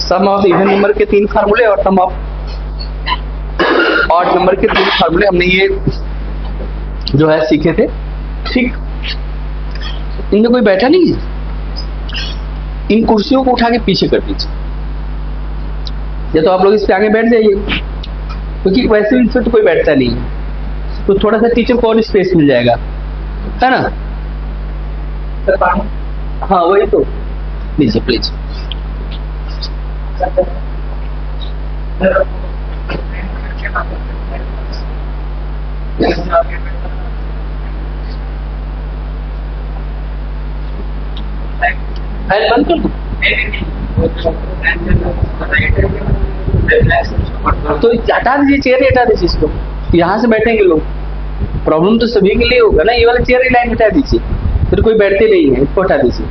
Some of even number के 3 फार्मूले और सम ऑफ ऑड नंबर के 3 फार्मूले हमने ये जो है सीखे थे। ठीक, इनमें कोई बैठा नहीं है, इन कुर्सियों को उठा के पीछे कर दीजिए, या तो आप लोग इस पे आगे बैठ जाइए, क्योंकि वैसे भी इसमें तो कोई बैठता नहीं है, तो थोड़ा सा टीचर को और स्पेस मिल जाएगा, है ना। हाँ वही तो, लीजिए प्लीज। बंद कर दो तो हटा दीजिए, चेयर हटा दीजिए इसको, यहाँ से बैठेंगे लोग, प्रॉब्लम तो सभी के लिए होगा ना। ये वाला चेयर लाइन हटा दीजिए, फिर कोई बैठते नहीं है, इसको हटा दीजिए।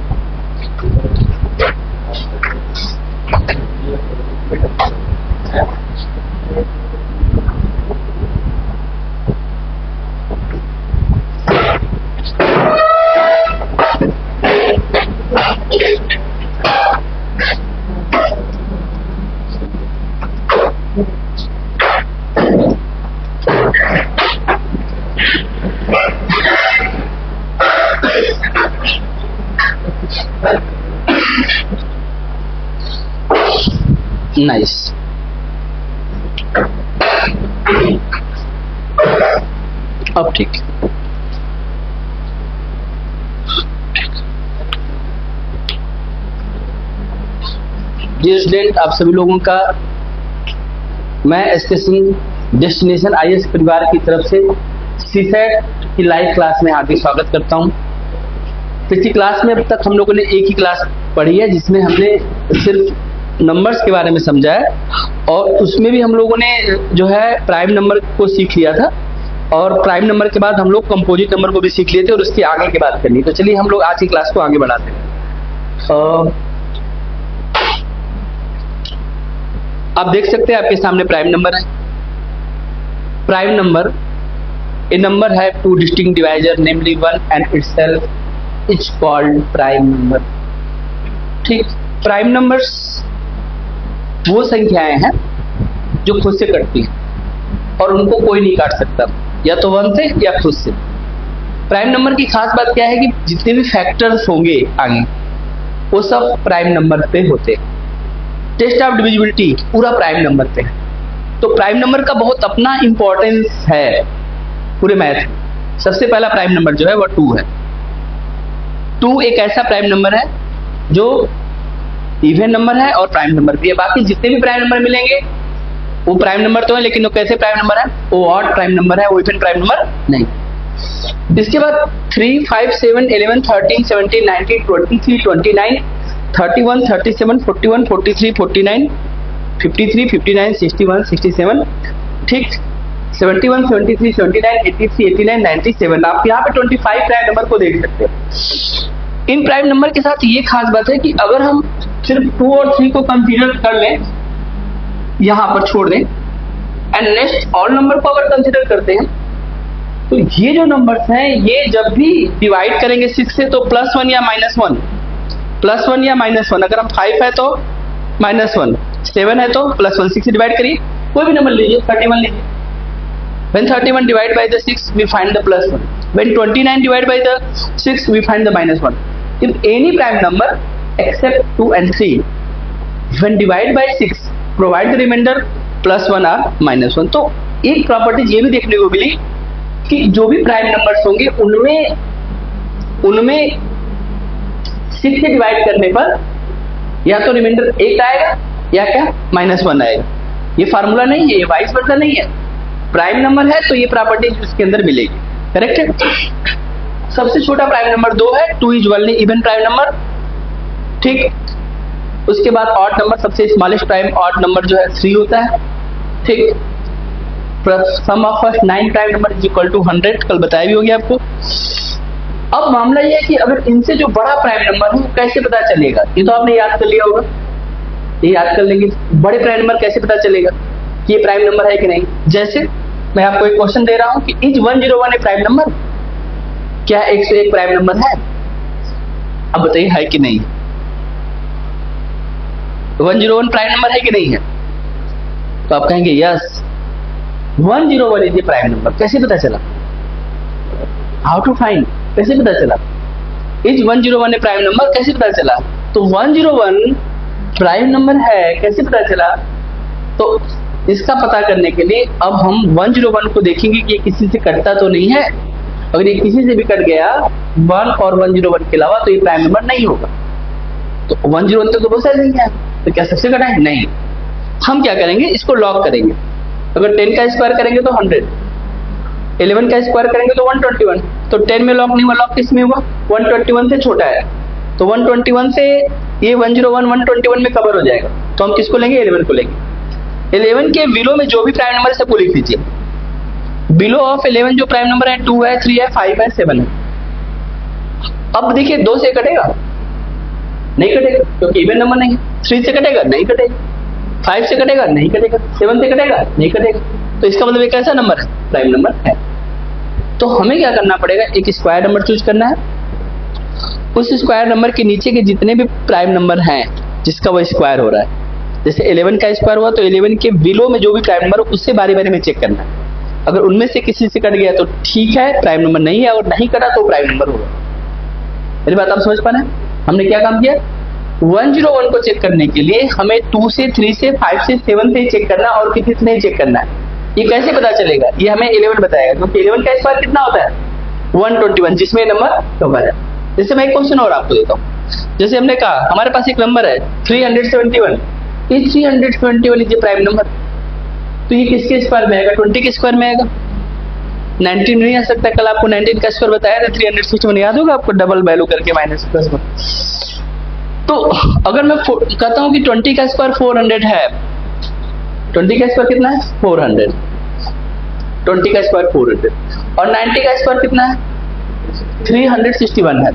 नाइस, अब ठीक। डियर स्टूडेंट, आप सभी लोगों का मैं एजुकेशन डेस्टिनेशन आईएएस परिवार की तरफ से सीसेट की लाइव क्लास में हार्दिक स्वागत करता हूं। पिछली क्लास में अब तक हम लोगों ने एक ही क्लास पढ़ी है, जिसमें हमने सिर्फ नंबर्स के बारे में समझा है, और उसमें भी हम लोगों ने जो है प्राइम नंबर को सीख लिया था, और प्राइम नंबर के बाद हम लोग कंपोजिट नंबर को भी सीख लिए थे, और उसके आगे की बात करनी। तो चलिए हम लोग आज की क्लास को आगे बढ़ाते हैं। आप देख सकते हैं आपके सामने प्राइम नंबर है। प्राइम नंबर ए नंबर है two distinct divisor namely 1 and itself is called prime number. ठीक, प्राइम नंबर्स वो संख्याएं हैं जो खुद से कटती हैं और उनको कोई नहीं काट सकता, या तो 1 से या खुद से। प्राइम नंबर की खास बात क्या है कि जितने भी फैक्टर्स होंगे आगे वो सब प्राइम नंबर पे होते हैं। टेस्ट ऑफ डिविजिबिलिटी पूरा प्राइम नंबर पे है, तो प्राइम नंबर का बहुत अपना इंपॉर्टेंस है पूरे मैथ में। सबसे पहला प्राइम नंबर जो है वो 2 है। 2 एक ऐसा प्राइम नंबर है जो इवन नंबर है और प्राइम नंबर भी है। बाकी जितने भी प्राइम नंबर मिलेंगे वो प्राइम नंबर तो है, लेकिन वो कैसे प्राइम नंबर है, वो ऑड प्राइम नंबर है, वो इवन प्राइम नंबर नहीं। इसके बाद 3, 5, 7, 11, 13, 17, 19, 23, 29, 31, 37, 41, 43, 49, 53, 59, 61, 67, ठीक, 71, 73, 79, 83, 89, 97। आप यहाँ पे 25 प्राइम नंबर को देख सकते हैं। इन प्राइम नंबर के साथ ये खास बात है कि अगर हम सिर्फ 2 और 3 को कंसीडर कर लें, यहाँ पर छोड़ दें, एंड नेक्स्ट ऑल नंबर को अगर कंसीडर करते हैं, तो ये जो नंबर्स हैं ये जब भी डिवाइड करेंगे 6 से तो +1 या -1, +1 या -1। अगर हम 5 है तो -1, 7 है तो +1। 6 से डिवाइड करिए, कोई भी नंबर लीजिए, 31 लीजिए। When 31 divided by the 6, we find the +1. When 29 divided by the 6, we find the -1. If any prime number except 2 and 3, when divided by 6, provide the remainder +1 or -1. तो एक प्रॉपर्टी ये भी देखने को मिली कि जो भी प्राइम नंबर्स होंगे उनमें 6 से डिवाइड करने पर या तो रिमाइंडर 1 आएगा या क्या -1 आएगा। ये फार्मूला नहीं है, ये वाइस वर्सा नहीं है। प्राइम नंबर है तो ये प्रॉपर्टी इसके अंदर मिलेगी, करेक्ट है। सबसे छोटा प्राइम नंबर 2 है, 2 is only even prime number, ठीक। उसके बाद ऑड नंबर, सबसे स्मॉलेस्ट प्राइम ऑड नंबर जो है 3 होता है, ठीक। Sum of first 9 prime number is equal to 100, कल बताया भी हो गया आपको। अब मामला ये है कि अगर इनसे जो बड़ा प्राइम नंबर है वो कैसे पता चलेगा, ये तो आपने याद कर लिया होगा, ये याद कर लेंगे। बड़े प्राइम नंबर कैसे पता चलेगा कि ये प्राइम नंबर है कि नहीं। जैसे मैं आपको एक क्वेश्चन दे रहा हूं कि इज 101 ए प्राइम नंबर, क्या 101 प्राइम नंबर है? अब बताइए है कि नहीं। 101 प्राइम नंबर है कि नहीं है? तो आप कहेंगे yes 101 is a prime number. कैसे पता चला? हाउ टू फाइंड, कैसे पता चला? इज 101 ए प्राइम नंबर, कैसे पता चला? तो 101 प्राइम नंबर है, कैसे पता चला? तो इसका पता करने के लिए अब हम 101 को देखेंगे कि ये किसी से कटता तो नहीं है। अगर ये किसी से भी कट गया 1 और 101 के अलावा तो ये प्राइम नंबर नहीं होगा। तो 101 तो बहुत सारे नहीं है, तो क्या सबसे कटा है? नहीं। हम क्या करेंगे, इसको लॉग करेंगे। अगर 10 का स्क्वायर करेंगे तो 100, 11 का स्क्वायर करेंगे तो 121। तो 10 में लॉग नहीं हुआ, लॉग किस में हुआ? 121 से छोटा है, तो 121 से ये 101 121 में कवर हो जाएगा। तो हम किसको लेंगे? 11 को लेंगे। 11 के बिलो में जो भी प्राइम नंबर है सबको लिख लीजिए। बिलो ऑफ 11 जो प्राइम नंबर है 2 है, 3 है, 5 है, 7 है। अब देखिए 2 से कटेगा? नहीं कटेगा, क्योंकि इवन नंबर नहीं है। 3 से कटेगा? नहीं कटेगा। 5 से कटेगा? नहीं कटेगा। 7 से कटेगा? नहीं कटेगा। तो इसका मतलब एक कैसा नंबर है? प्राइम नंबर है। तो हमें क्या करना पड़ेगा? एक स्क्वायर नंबर चूज करना है। उस स्क्वायर नंबर के नीचे के जितने भी प्राइम नंबर हैं जिसका वो स्क्वायर हो रहा है, जैसे 11 का स्क्वायर हुआ तो 11 के बिलो में जो भी प्राइम नंबर हो उससे बारी बारी में चेक करना है। अगर उनमें से किसी से कट गया तो ठीक है, प्राइम नंबर नहीं है, और नहीं कटा तो प्राइम नंबर होगा। मेरी बात आप समझ पा रहे हैं? हमने क्या काम किया? 101 को चेक करने के लिए हमें 2 से, 3 से, 5 से, 7 से चेक करना और किसी से नहीं चेक करना है। ये कैसे पता चलेगा? ये हमें 11 बताएगा, क्योंकि 11 का स्क्वायर कितना होता है? 121, जिसमें नंबर कवर है। जैसे मैं एक क्वेश्चन और आपको देता हूँ। जैसे हमने कहा हमारे पास एक नंबर है 371, ये 371 इज ए प्राइम नंबर। तो ये किसके स्क्वायर में आएगा? 20 के स्क्वायर में आएगा। 19 नहीं आ सकता। कल आपको 19 का स्क्वायर बताया था, 361 याद होगा आपको, डबल वैल्यू करके माइनस प्लस में। तो अगर मैं कहता हूं कि 20 का स्क्वायर 400 है, 20 का स्क्वायर कितना है? 400। 20 का स्क्वायर 400 और 90 का स्क्वायर कितना है? 361 है।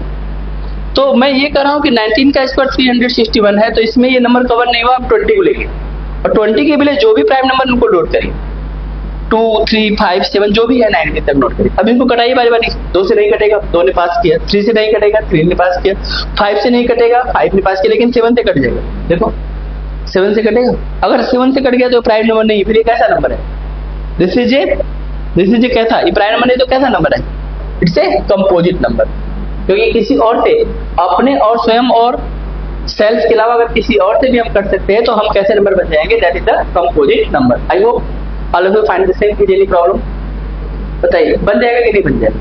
तो मैं ये कह रहा हूं कि 19 का स्क्वायर 361 है, तो इसमें ये नंबर कवर नहीं हुआ। आप 20 को लेंगे और 20 के बिले जो भी प्राइम नंबर उनको नोट करिए, 2, 3, 5, 7 जो भी है 90 तक नोट करिए। अब इनको कटाइए बारी बारी। 2 से नहीं कटेगा, 2 ने पास किया। 3 से नहीं कटेगा, 3 ने पास किया। 5 से नहीं कटेगा, 5 ने पास किया, लेकिन 7 से कट जाएगा। देखो 7 से कटेगा। अगर 7 से कट गया तो प्राइम नंबर नहीं, फिर ये कैसा नंबर है? दिस इज ए कैसा? ये प्राइम नंबर नहीं तो कैसा नंबर है? It's a composite number. क्योंकि किसी और से, अपने और स्वयं और सेल्फ के अलावा अगर किसी और से भी हम कर सकते हैं तो हम कैसे नंबर बन जाएंगे? That is the composite number. I hope all of you find the same. Any problem? बताइए, बन जाएगा कि नहीं बन जाएगा?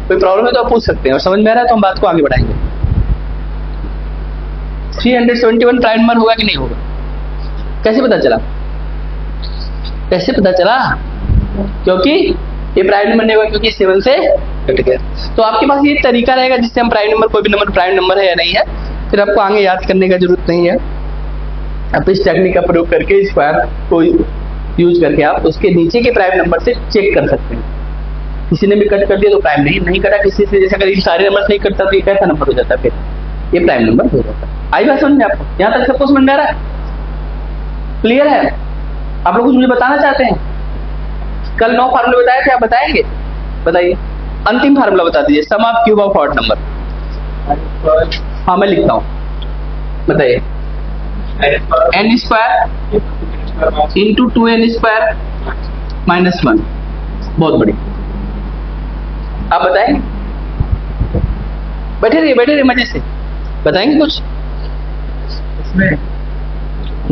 कोई प्रॉब्लम है तो आप पूछ सकते हैं, और समझ में आ रहा है तो हम बात को आगे बढ़ाएंगे। 371 प्राइम नंबर होगा कि नहीं होगा? कैसे पता चला? कैसे पता चला? क्योंकि ये प्राइम नंबर नहीं होगा, क्योंकि 7 से कट गया। तो आपके पास ये तरीका रहेगा जिससे हम प्राइम नंबर, कोई भी नंबर प्राइम नंबर है या नहीं है, फिर आपको आगे याद करने का जरूरत नहीं है। आप इस टेक्निक का प्रयोग करके स्क्वायर को यूज करके आप उसके नीचे के प्राइम नंबर से चेक कर सकते हैं। किसी ने भी कट कर दिया तो प्राइम नहीं कटा किसी से, जैसे अगर इन सारे नंबर नहीं कटता तो ये कैसा नंबर हो जाता है? फिर ये प्राइम नंबर हो जाता है। आई बात समझ में आपको? यहाँ तक सबको समझ में आ रहा है? क्लियर है? आप लोग कुछ मुझे बताना चाहते हैं? कल 9 फार्मूले बताए थे, आप बताएंगे? बताइए, अंतिम फार्मूला बता दीजिए। Sum of cube of odd number. हाँ मैं लिखता हूँ, बताइए। n square into 2n square minus 1। बहुत बढ़िया, आप बताएंगे? बैठे रहिए मजे से, बताएंगे कुछ? इसमें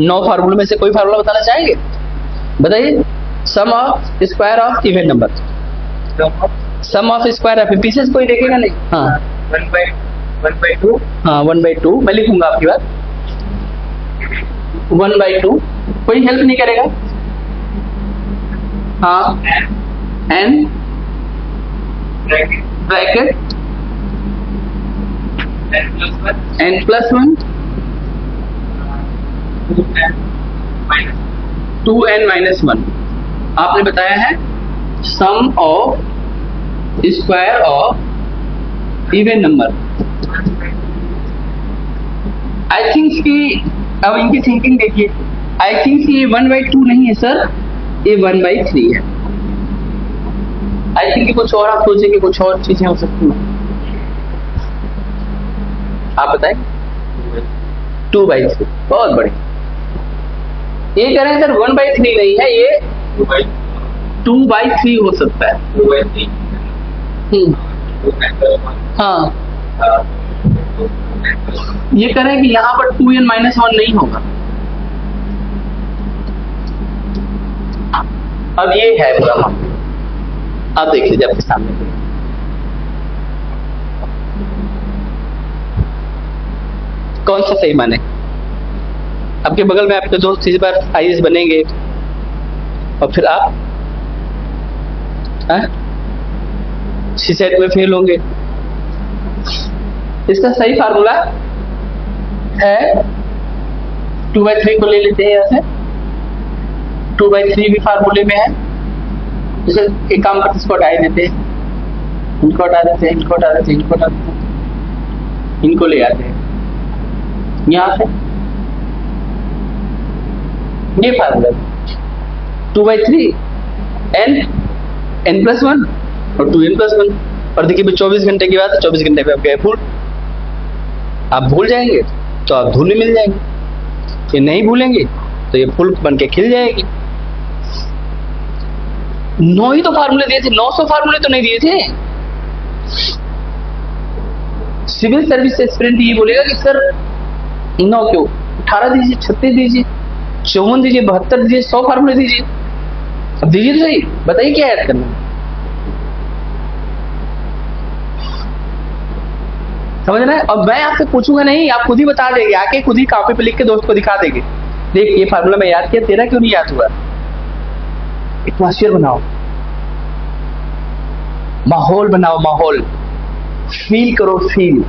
9 फार्मूले में से कोई फार्मूला बताना चाहेंगे? बताइए। Sum of square of even number. Sum of square of, पीछे से कोई देखेगा नहीं? हाँ 1/2। हाँ 1/2 मैं लिखूंगा आपकी बात। 1/2 कोई हेल्प नहीं करेगा? हाँ n ब्रैकेट n+1 2n-1। आपने बताया है sum of square of even number. I think कि अब इनकी थिंकिंग देखिए। आई थिंक ये 1/2 नहीं है सर, ये 1/3 है। आई थिंक कुछ और आप सोचेंगे, कुछ और चीजें हो सकती हैं। आप बताएं। 2/3, बहुत बढ़िया। ये कह रहे हैं सर 1/3 नहीं है, ये 2/3 हो सकता है। हाँ, ये कह रहे हैं कि यहाँ पर 2n-1 नहीं होगा। अब ये है पूरा मामला, आप देख लीजिए आपके सामने। कौन सा सही माने? आपके बगल में आपके दोस्त इस बार IAS बनेंगे और फिर आप CSET में फेल होंगे। इसका सही फार्मूला है 2/3 को ले लेते हैं यहाँ से। 2/3 भी फार्मूले में है। जैसे एक काम करते इसको हटा देते हैं, इनको हटा देते हैं, इनको हटा देते हैं, इनको हटा देते हैं, इनको ले आते हैं यहाँ से। ये फार्मूला 2/3 n+1 और 2n+1। और देखिए 24 घंटे की बात है, 24 घंटे पे आप गए भूल। आप भूल जाएंगे तो आप धूल में मिल जाएंगे, ये नहीं भूलेंगे तो ये फूल बन के खिल जाएगी। 9 ही तो फार्मूले दिए थे, 900 फार्मूले तो नहीं दिए थे। सिविल सर्विस एस्पिरेंट ये बोलेगा कि सर 9 क्यों, 18 दीजिए, 36 दीजिए, 54 दीजिए, 72 दीजिए, 100 फार्मूले दीजिए। अब दीजिए तो सही, बताइए क्या ऐड करना है। समझ रहे हैं? और मैं आपसे पूछूंगा नहीं, आप खुद ही बता देंगे, आके खुद ही कॉपी पे लिख के दोस्त को दिखा देंगे, देख ये फार्मूला मैं याद किया, तेरा क्यों नहीं याद हुआ। एटमॉस्फेयर बनाओ, माहौल बनाओ, माहौल फील करो, फील।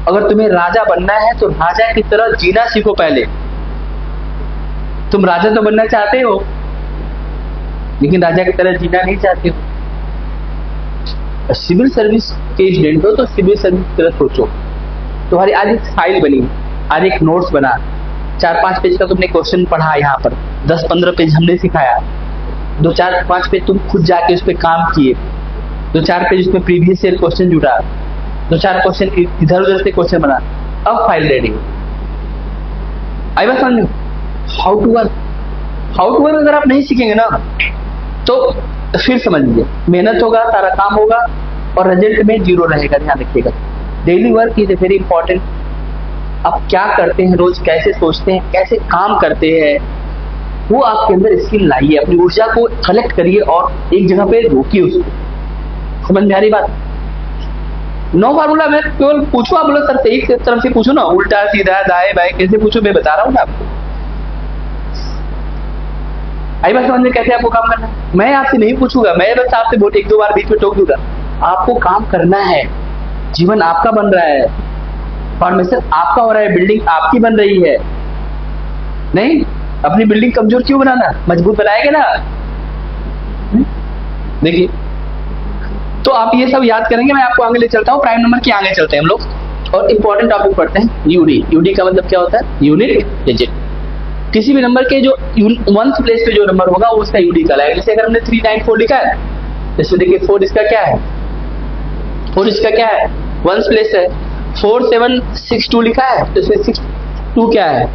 अगर तुम्हें राजा बनना है तो राजा की तरह जीना सीखो पहले। तुम राजा तो बनना चाहते हो लेकिन राजा की तरह जीना नहीं चाहते हो। सिविल सर्विस के स्टूडेंट हो तो सिविल सर्विस की तरह सोचो। तुम्हारी आज एक फाइल बनी, आज एक नोट्स बना, 4-5 पेज का तुमने क्वेश्चन पढ़ा, यहाँ पर 10-15 पेज हमने सिखाया, 2-4-5 पेज तुम खुद जाके उस पर काम किए, 2-4 पेज उसमें प्रीवियस ईयर क्वेश्चन जुटा, 2-4 क्वेश्चन इधर उधर से क्वेश्चन बना, अब फाइल रेडी। आई बात समझ में? हाउ टू वर्क अगर आप नहीं सीखेंगे ना तो फिर समझ लीजिए मेहनत होगा, सारा काम होगा और रिजल्ट में 0 रहेगा। ध्यान रखिएगा, daily work is a very important. आप क्या करते हैं रोज, कैसे सोचते हैं, कैसे काम करते हैं, वो आपके अंदर स्किल लाइए, अपनी ऊर्जा को कलेक्ट करिए और एक जगह पे रोकिए उसको। समझ में आ रही बात? 9 फार्मूला मैं केवल पूछू, आप बोलो सर एक तरफ से पूछो ना, उल्टा सीधा दाएं बाएं कैसे पूछो, मैं बता रहा हूँ ना आपको। आई बात समझ में? कैसे आपको काम करना है मैं आपसे नहीं पूछूंगा, मैं बस आपसे वोट 1-2 बार बीच में टोक दूंगा। आपको काम करना है, जीवन आपका बन रहा है, फॉर्मेशन आपका हो रहा है, बिल्डिंग आपकी बन रही है। नहीं, अपनी बिल्डिंग कमजोर क्यों बनाना, मजबूत बनाएंगे ना। देखिए, तो आप ये सब याद करेंगे, मैं आपको आगे ले चलता हूँ। प्राइम नंबर के आगे चलते हैं हम लोग और इंपॉर्टेंट टॉपिक पढ़ते हैं, यूडी। यूडी का मतलब क्या होता है? Unit digit. किसी भी नंबर के जो 1th प्लेस पे जो नंबर होगा वो उसका यूडी कहलाएगा। जैसे अगर हमने 394 लिखा है, जैसे देखिए 4 इसका क्या है, 4 इसका क्या है, 1th प्लेस है। 4762 लिखा है तो इसमें 62 क्या है,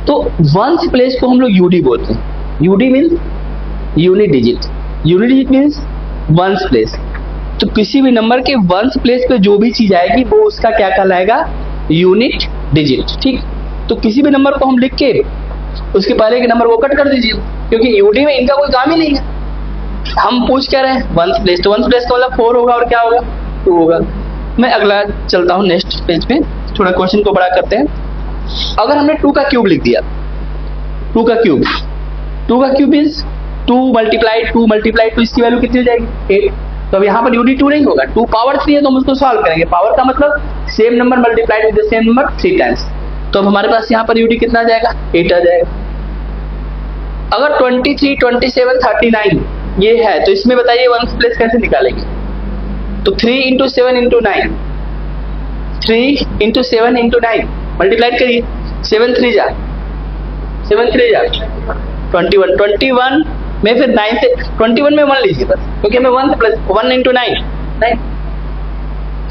तो 1th प्लेस को हम लोग यूडी बोलते हैं। UD means unit digit, unit digit means 1th place. तो किसी भी नंबर के 1th प्लेस पे जो भी चीज आएगी वो उसका क्या कहलाएगा? Unit digit. ठीक, तो किसी भी नंबर को हम लिख के उसके पहले के नंबर को कट कर दीजिए, क्योंकि यूडी में इनका कोई काम ही नहीं है। हम पूछ क्या रहे हैं? 1th प्लेस, तो 1th प्लेस का मतलब 4 होगा और क्या होगा? 2 होगा। मैं अगला चलता हूँ नेक्स्ट पेज पे, थोड़ा क्वेश्चन को बड़ा करते हैं। अगर हमने 2 का क्यूब लिख दिया, 2 का क्यूब, 2 का क्यूब मीन्स 2 मल्टीप्लाई 2, इसकी वैल्यू कितनी हो जाएगी? 8। तो अब यहाँ पर यूडी 2 नहीं होगा, 2 पावर 3 है तो हम उसको सॉल्व करेंगे। पावर का मतलब same number multiplied with the same number 3 times. तो अब हमारे पास यहाँ पर यूडी कितना आ जाएगा? 8 आ जाएगा। अगर 23, 27, 39 ये है तो इसमें बताइए 1th प्लेस कैसे निकालेंगे? तो 3 × 7 × 9, 3 × 7 × 9 मल्टीप्लाइड करिए, 7 3 जा 21 में फिर 9 से 21 में 1 लीजिए बस, क्योंकि हमें 1 × 9 9।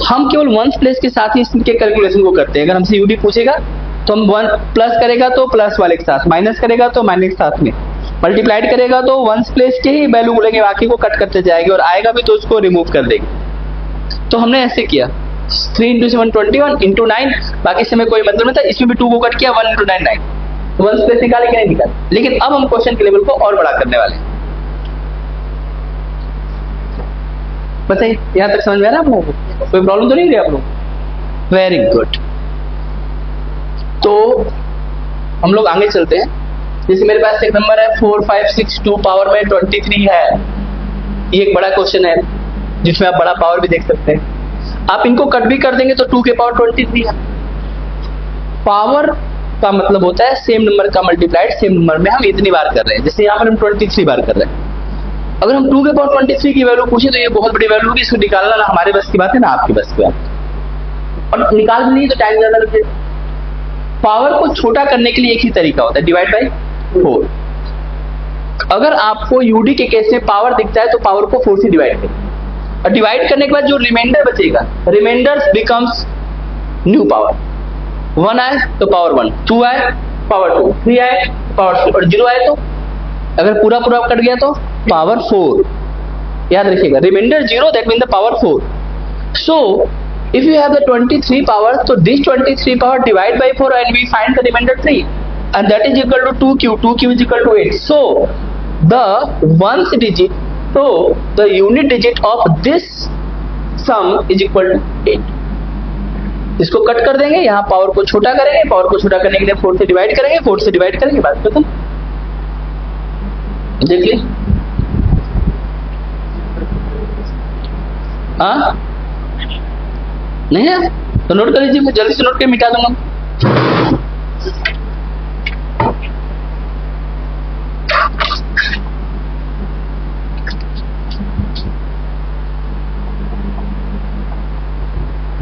हम केवल वंस प्लेस के साथ ही इसके कैलकुलेशन को करते हैं। अगर हमसे यूडी पूछेगा तो हम वन प्लस करेगा तो प्लस वाले के साथ, माइनस करेगा तो माइनस के साथ में, मल्टीप्लाइड करेगा तो वंस प्लेस के ही वैल्यू बोलेंगे, बाकी को कट करते जाएंगे और आएगा भी तो उसको रिमूव कर देंगे। तो हमने ऐसे किया 3 इंटू 7 21 इंटू 9, बाकी से में कोई मतलब नहीं था, इसमें भी 2 को कट किया, 1 इंटू 9 9, तो वंस प्लेस निकाले कि नहीं निकाले। लेकिन अब हम क्वेश्चन के लेवल को और बड़ा करने वाले हैं। बताइए यहां तक समझ में आ रहा है आप लोगों को? कोई प्रॉब्लम तो नहीं रही आप लोग? Very good. तो हम लोग आगे चलते हैं। जैसे मेरे पास एक नंबर है 4 5 6 2 पावर में 23 है। ये एक बड़ा क्वेश्चन है जिसमें आप बड़ा पावर भी देख सकते हैं। आप इनको कट भी कर देंगे तो 2 के पावर 23 है। पावर का मतलब होता है सेम नंबर का मल्टीप्लाइड सेम नंबर में हम इतनी बार कर रहे हैं। जैसे यहाँ पर हम 23 बार कर रहे हैं। अगर हम 2 के पावर 23 की वैल्यू पूछे तो ये बहुत बड़ी वैल्यू होगी, इसको निकालना ना हमारे बस की बात है ना आपकी बस की बात, और निकाल भी नहीं तो टाइम ज्यादा लगे। पावर को छोटा करने के लिए एक ही तरीका होता है, डिवाइड बाई 4। अगर आपको यूडी के केस में पावर दिखता है तो पावर को 4 से डिवाइड करें, और डिवाइड करने के बाद जो रिमाइंडर बचेगा, रिमाइंडर बिकम्स न्यू पावर। 1 आए तो पावर 1, 2 आए पावर 2, 3 आए पावर 3 और 0 आए तो अगर पूरा पूरा कट गया तो पावर 4। याद रखिएगा, remainder 0 that mean the power 4। So if you have the 23 power, so this 23 power divide by 4 and we find the remainder 3, and that is equal to 2q. 2q is equal to 8. So the ones digit, so the unit digit of this sum is equal to 8. इसको cut कर देंगे, यहाँ power को छोटा करेंगे, power को छोटा करने के लिए 4 से डिवाइड करेंगे, 4 से डिवाइड करेंगे, बात खत्म। देख ली? हाँ नहीं है तो नोट कर लीजिए, मैं जल्दी से नोट के मिटा दूंगा।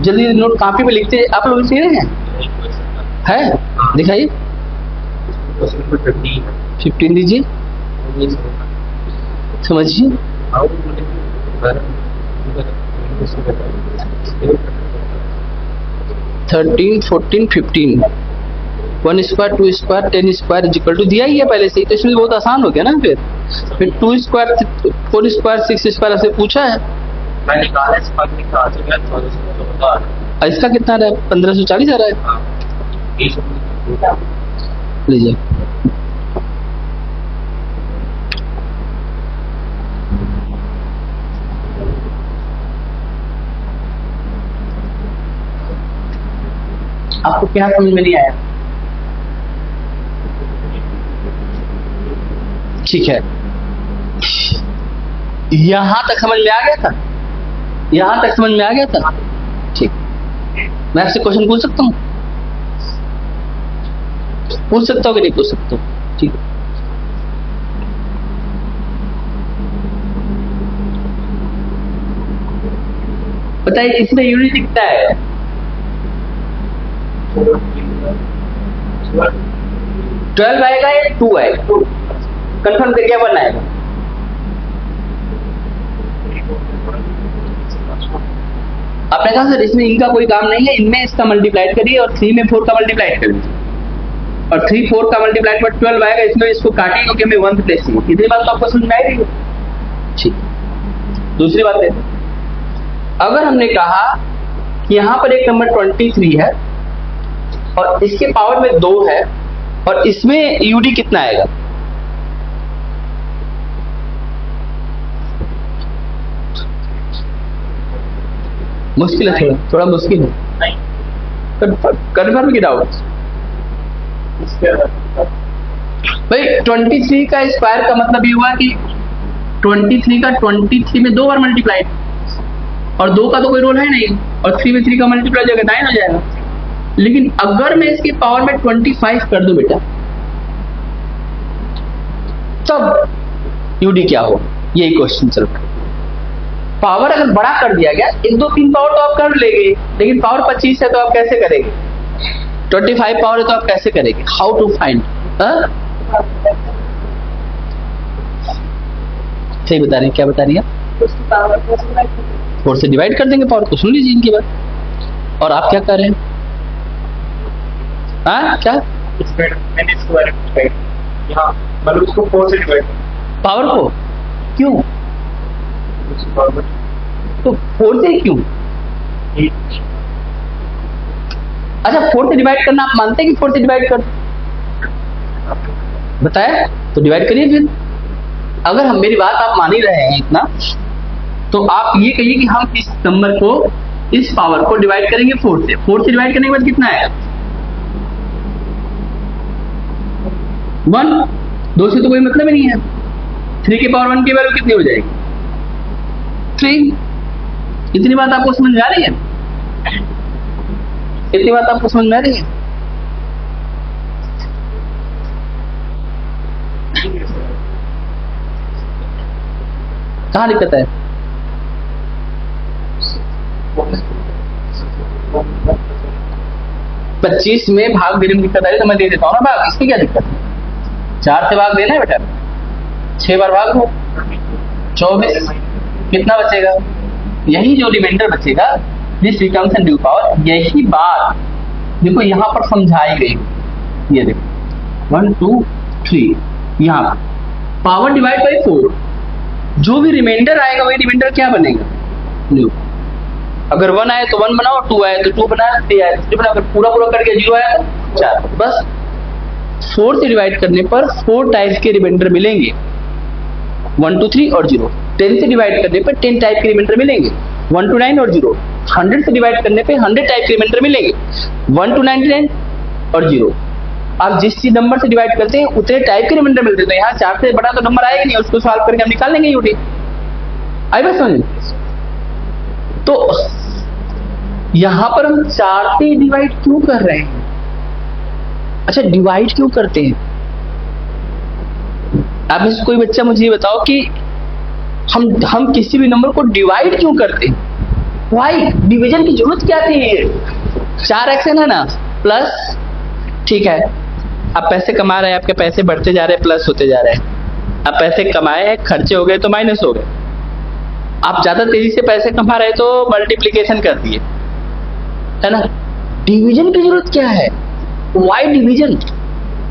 जल्दी नोट कॉपी पे लिखते आप लोग सीख रहे हैं? है दिखाइए। 15 दीजिए, समझिए। 13 14 15 1 square 2 square 10 square is equal to दिया ही है पहले से ही, तो इसमें बहुत आसान हो गया ना। फिर 2 स्क्वायर 4 स्क्वायर 6 स्क्वायर ऐसे पूछा है। इसका कितना रहा है? 1540 आ रहा है। लीजिए आपको क्या समझ में नहीं आया? ठीक है, यहां तक समझ में आ गया था? यहां तक समझ में आ गया था? ठीक, मैं आपसे क्वेश्चन पूछ सकता हूँ? पूछ सकता हूँ कि नहीं पूछ सकता हूँ? ठीक है, बताइए इसमें यूनिट दिखता है 12 आएगा या 2 आएगा? कंफर्म कर दिया, 1 आएगा। आपने कहा सर इसमें इनका कोई काम नहीं है, इनमें इसका मल्टीप्लाइड करिए और 3 में 4 का मल्टीप्लाइड करिए, और 3 4 का मल्टीप्लाइड पर 12 आएगा, इसमें इसको काटिए क्योंकि हमें 1 प्लेस चाहिए। इतनी बात तो आपको समझ में आई रही है? ठीक, दूसरी बात है, अगर हमने कहा कि यहां पर एक नंबर 23 है और इसके पावर में 2 है और इसमें यूडी कितना आएगा? मुश्किल है, थोड़ा मुश्किल है। कन्फर्म की डाउट भाई 23 का स्क्वायर का मतलब ये हुआ कि 23 का 23 में 2 बार मल्टीप्लाई, और 2 का तो कोई रोल है नहीं, और 3 में 3 का मल्टीप्लाई हो जाएगा 9 हो जाएगा। लेकिन अगर मैं इसकी पावर में 25 कर दूं बेटा, तब यूडी क्या हो? यही क्वेश्चन चल रहा है। पावर अगर बड़ा कर दिया गया, 1 2 3 पावर तो आप कर लेंगे, लेकिन पावर 25 है तो आप कैसे करेंगे? 25 पावर है तो आप कैसे करेंगे? How to find? सही बता रही हैं, क्या बता रही है? 4 से डिवाइड कर देंगे पावर को। सुन लीजिए इनकी बात। और आप क्या कर रहे हैं? हाँ क्या? मैंने इसके बारे में बताया। यहाँ मतलब उसको 4 से डिवाइड पावर को क्यों? तो 4 से क्यों? अच्छा 4 से डिवाइड करना आप मानते हैं कि 4 से डिवाइड कर? बताया तो डिवाइड करिए फिर। अगर हम मेरी बात आप मान ही रहे हैं इतना, तो आप ये कहिए कि हम इस नंबर को, इस पावर को डिवाइड करेंगे 4 से। 4 से डिवाइड करने के बाद कितना आएगा? 1। 2 से तो कोई मतलब ही नहीं है। 3 के पावर 1 की वैल्यू कितनी हो जाएगी? 3। इतनी बात आपको समझ में आ रही है? इतनी बात आपको समझ में आ रही है? कहाँ दिक्कत है? पच्चीस में भाग देने में दिक्कत आ रही तो मैं दे देता हूँ ना भाग, इसकी क्या दिक्कत है? 4 से भाग देना है बेटा, 6 बार भाग दो, 24। कितना बचेगा? यही जो रिमाइंडर बचेगा, this becomes N due power. यही बात देखो यहाँ पर समझाई गई। ये देखो 1 2 3, यहाँ पर पावर डिवाइड बाई 4, जो भी रिमाइंडर आएगा वही रिमाइंडर क्या बनेगा? न्यू। अगर 1 आए तो 1 बनाओ, 2 आए तो 2 बनाओ, 3 आए तो 3 बनाओ। अगर पूरा पूरा करके 0 आया तो 4। बस 4 से डिवाइड करने पर 4 टाइप्स के रिमाइंडर मिलेंगे, 1 2 3 और 0। 10 से डिवाइड करने पर 10 टाइप के रिमाइंडर मिलेंगे, 1 to 9 और 0। 100 से डिवाइड करने पे 100 टाइप के रिमाइंडर मिलेंगे, 1 to 99 और 0। आप जिस चीज नंबर से डिवाइड करते हैं उतने टाइप के रिमाइंडर मिलते हैं। तो यहाँ 4 से बड़ा तो नंबर आएगा नहीं, उसको सॉल्व करके हम निकाल लेंगे यूटी। आई बात समझ? तो यहां पर हम 4 से डिवाइड क्यों कर रहे हैं? अच्छा डिवाइड क्यों करते हैं? आप में से कोई बच्चा मुझे ये बताओ कि हम किसी भी नंबर को डिवाइड क्यों करते हैं? वाई? डिवीजन की जरूरत क्या थी? 4 एक्शन है ना, प्लस, ठीक है आप पैसे कमा रहे हैं, आपके पैसे बढ़ते जा रहे हैं, प्लस होते जा रहे हैं। आप पैसे कमाए हैं, खर्चे हो गए तो माइनस हो गए। आप ज्यादा तेजी से पैसे कमा रहे तो मल्टीप्लीकेशन कर दिए, है ना? डिवीजन की जरूरत क्या है? Why division?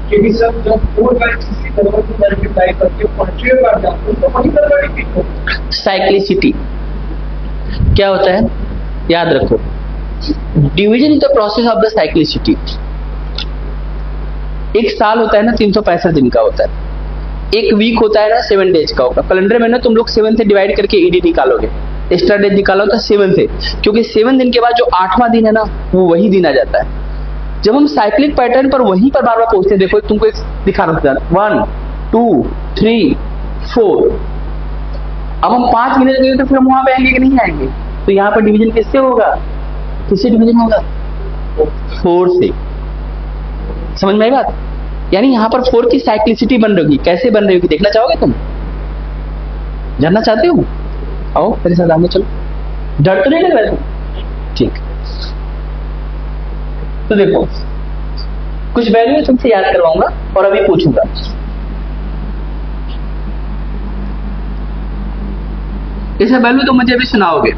क्योंकि सब जब 4 बार किसी नंबर को मल्टीप्लाई करके 5वें बार जाते हैं तो वही नंबर रिपीट होता है। साइक्लिसिटी क्या होता है याद रखो, division is the process of the cyclicity. एक साल होता है ना 365 दिन का होता है, एक वीक होता है ना 7 डेज का होगा। कैलेंडर में ना तुम लोग 7 से डिवाइड करके ईडी निकालोगे, एक्स्ट्रा डेज निकालो तो 7 से, क्योंकि 7 दिन के बाद जो 8वां दिन है ना वो वही दिन आ जाता है। जब हम साइक्लिक पैटर्न पर वहीं पर बार बार पहुंचते हैं, देखो तुमको एक दिखा रहा हूं, 1 2 3 4। अब हम 5 मिनट गए तो फिर हम वहां पे आएंगे कि नहीं आएंगे? तो यहाँ पर डिवीजन किससे होगा? किससे डिवीजन होगा? 4 से। समझ में आई बात? यानी यहाँ पर 4 की साइक्लिसिटी बन रही होगी। कैसे बन रही होगी देखना चाहोगे? तुम जानना चाहते हो? आओ मेरे साथ आगे चलो। डर तो नहीं लग रहा है? ठीक। तो देखो कुछ वैल्यू तुमसे याद करवाऊंगा और अभी पूछूंगा। इसे वैल्यू तो मुझे अभी सुनाओगे।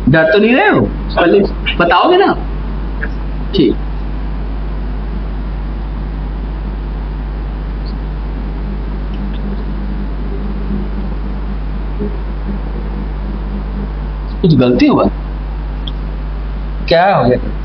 डर तो नहीं रहे हो? पहले बताओगे ना? ठीक। कुछ गलती हुआ? क्या हो गया?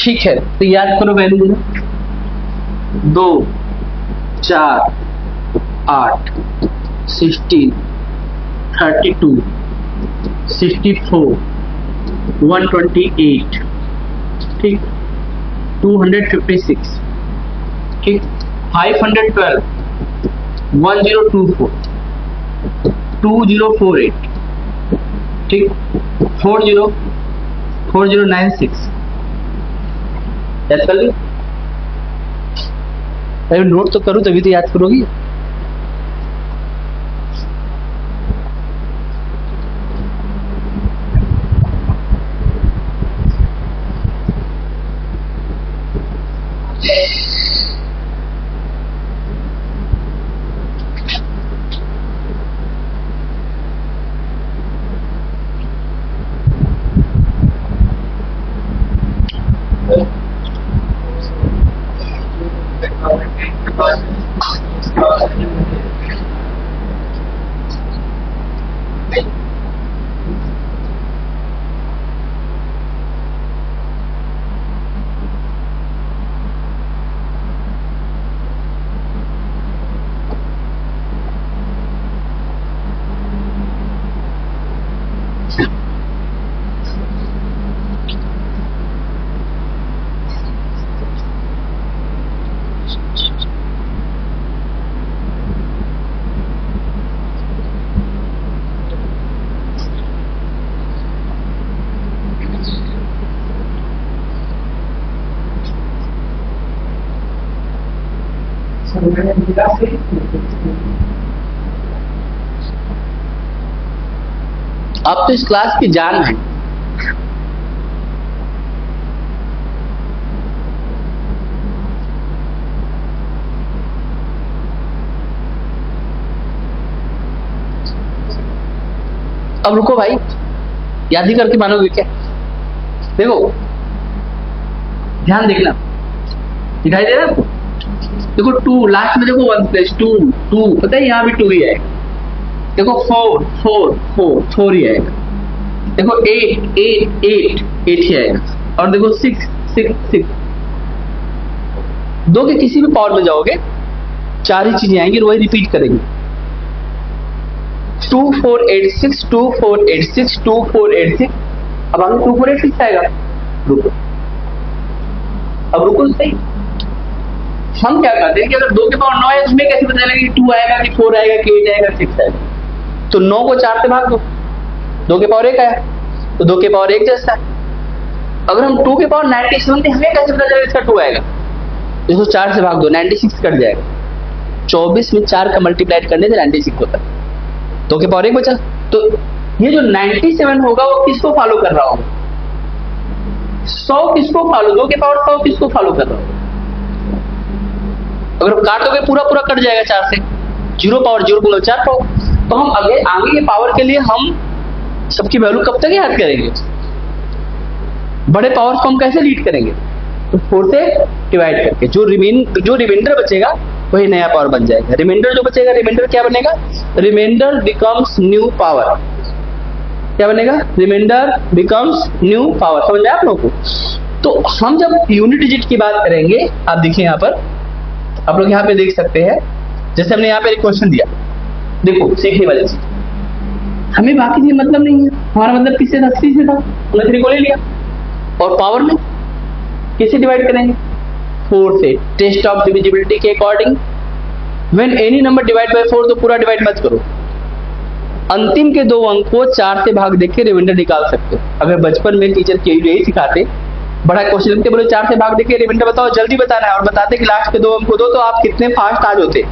ठीक है, तो याद करो वैल्यू 2, 4, 8, 16, 32, 64, 128, ठीक, 256, ठीक, 512, 1024, 2048, ठीक, 4096। याद कर ली? अरे नोट तो करो तभी तो याद करोगी। आप तो इस क्लास की जान है। अब रुको भाई, याद ही करके मानोगे क्या? देखो, ध्यान देखना, दिखाई दे रहा है आपको? देखो 2 लास्ट में, देखो 1 + 2 2, पता है यहाँ भी 2 ही आएगा। देखो 4 4 4 4 ही आएगा। देखो 8 8 8 8 ही आएगा। और देखो 6 6 6। दो के किसी भी पावर में जाओगे 4 ही चीजें आएंगी और वही रिपीट करेंगे। 2 4 8 6 2 4 8 6 2 4 8 6। अब आगे 2 4 8 6 आएगा। रुको, अब रुको सही। हम क्या करते हैं कि अगर 2 के पावर 9 है, उसमें कैसे पता लगेगा कि 2 आएगा कि 4 आएगा कि 8 आएगा 6 आएगा? तो 9 को 4 से भाग दो, 2 के पावर 1 आया, तो 2 के पावर 1 जैसा है। अगर हम 2 के पावर 97 थे, हमें कैसे पता चलेगा इसका 2 आएगा? इसको 4 से भाग दो, 96 कट जाएगा। 24 में 4 का मल्टीप्लाई करने से 96 होता है। 2 के पावर 1 बचा। तो ये जो 97 होगा वो किसको फॉलो कर रहा होगा? 100 किसको फॉलो? 2 के पावर 100 किसको फॉलो कर रहा होगा? अगर काटोगे पूरा पूरा कट जाएगा 4 से। 0 पावर 0 बोलो 4 पावर। तो हम आगे के पावर के लिए हम सबकी वैल्यू कब तक याद करेंगे? बड़े पावर को हम कैसे लीड करेंगे? तो 4 से डिवाइड करके जो रिमाइंडर बचेगा वही नया पावर बन जाएगा। रिमाइंडर जो बचेगा, रिमाइंडर क्या बनेगा? Remainder becomes new power. क्या बनेगा? Remainder becomes new power. समझ आए आप लोगों को? तो हम जब यूनिट डिजिट की बात करेंगे, आप देखिए यहाँ पर, आप लोग यहाँ पे देख सकते हैं, जैसे हमने यहाँ पे एक क्वेश्चन दिया, देखो सीखने वाली चीज, हमें बाकी चीज मतलब नहीं है, हमारा मतलब किससे था? 3 से था, हमने 3 को ले लिया। और पावर में किससे डिवाइड करेंगे? 4 से। टेस्ट ऑफ डिविजिबिलिटी के according when any number divide by 4, तो पूरा डिवाइड मत करो, अंतिम के 2 अंक को 4 से भाग देके रिमाइंडर निकाल सकते हो। अगर बचपन में टीचर यही सिखाते, बड़ा क्वेश्चन लिखते, बोले 4 से भाग देके रिमाइंडर बताओ, जल्दी बताना है, और बताते कि लास्ट के 2 अंक को दो, तो आप कितने फास्ट आज होते।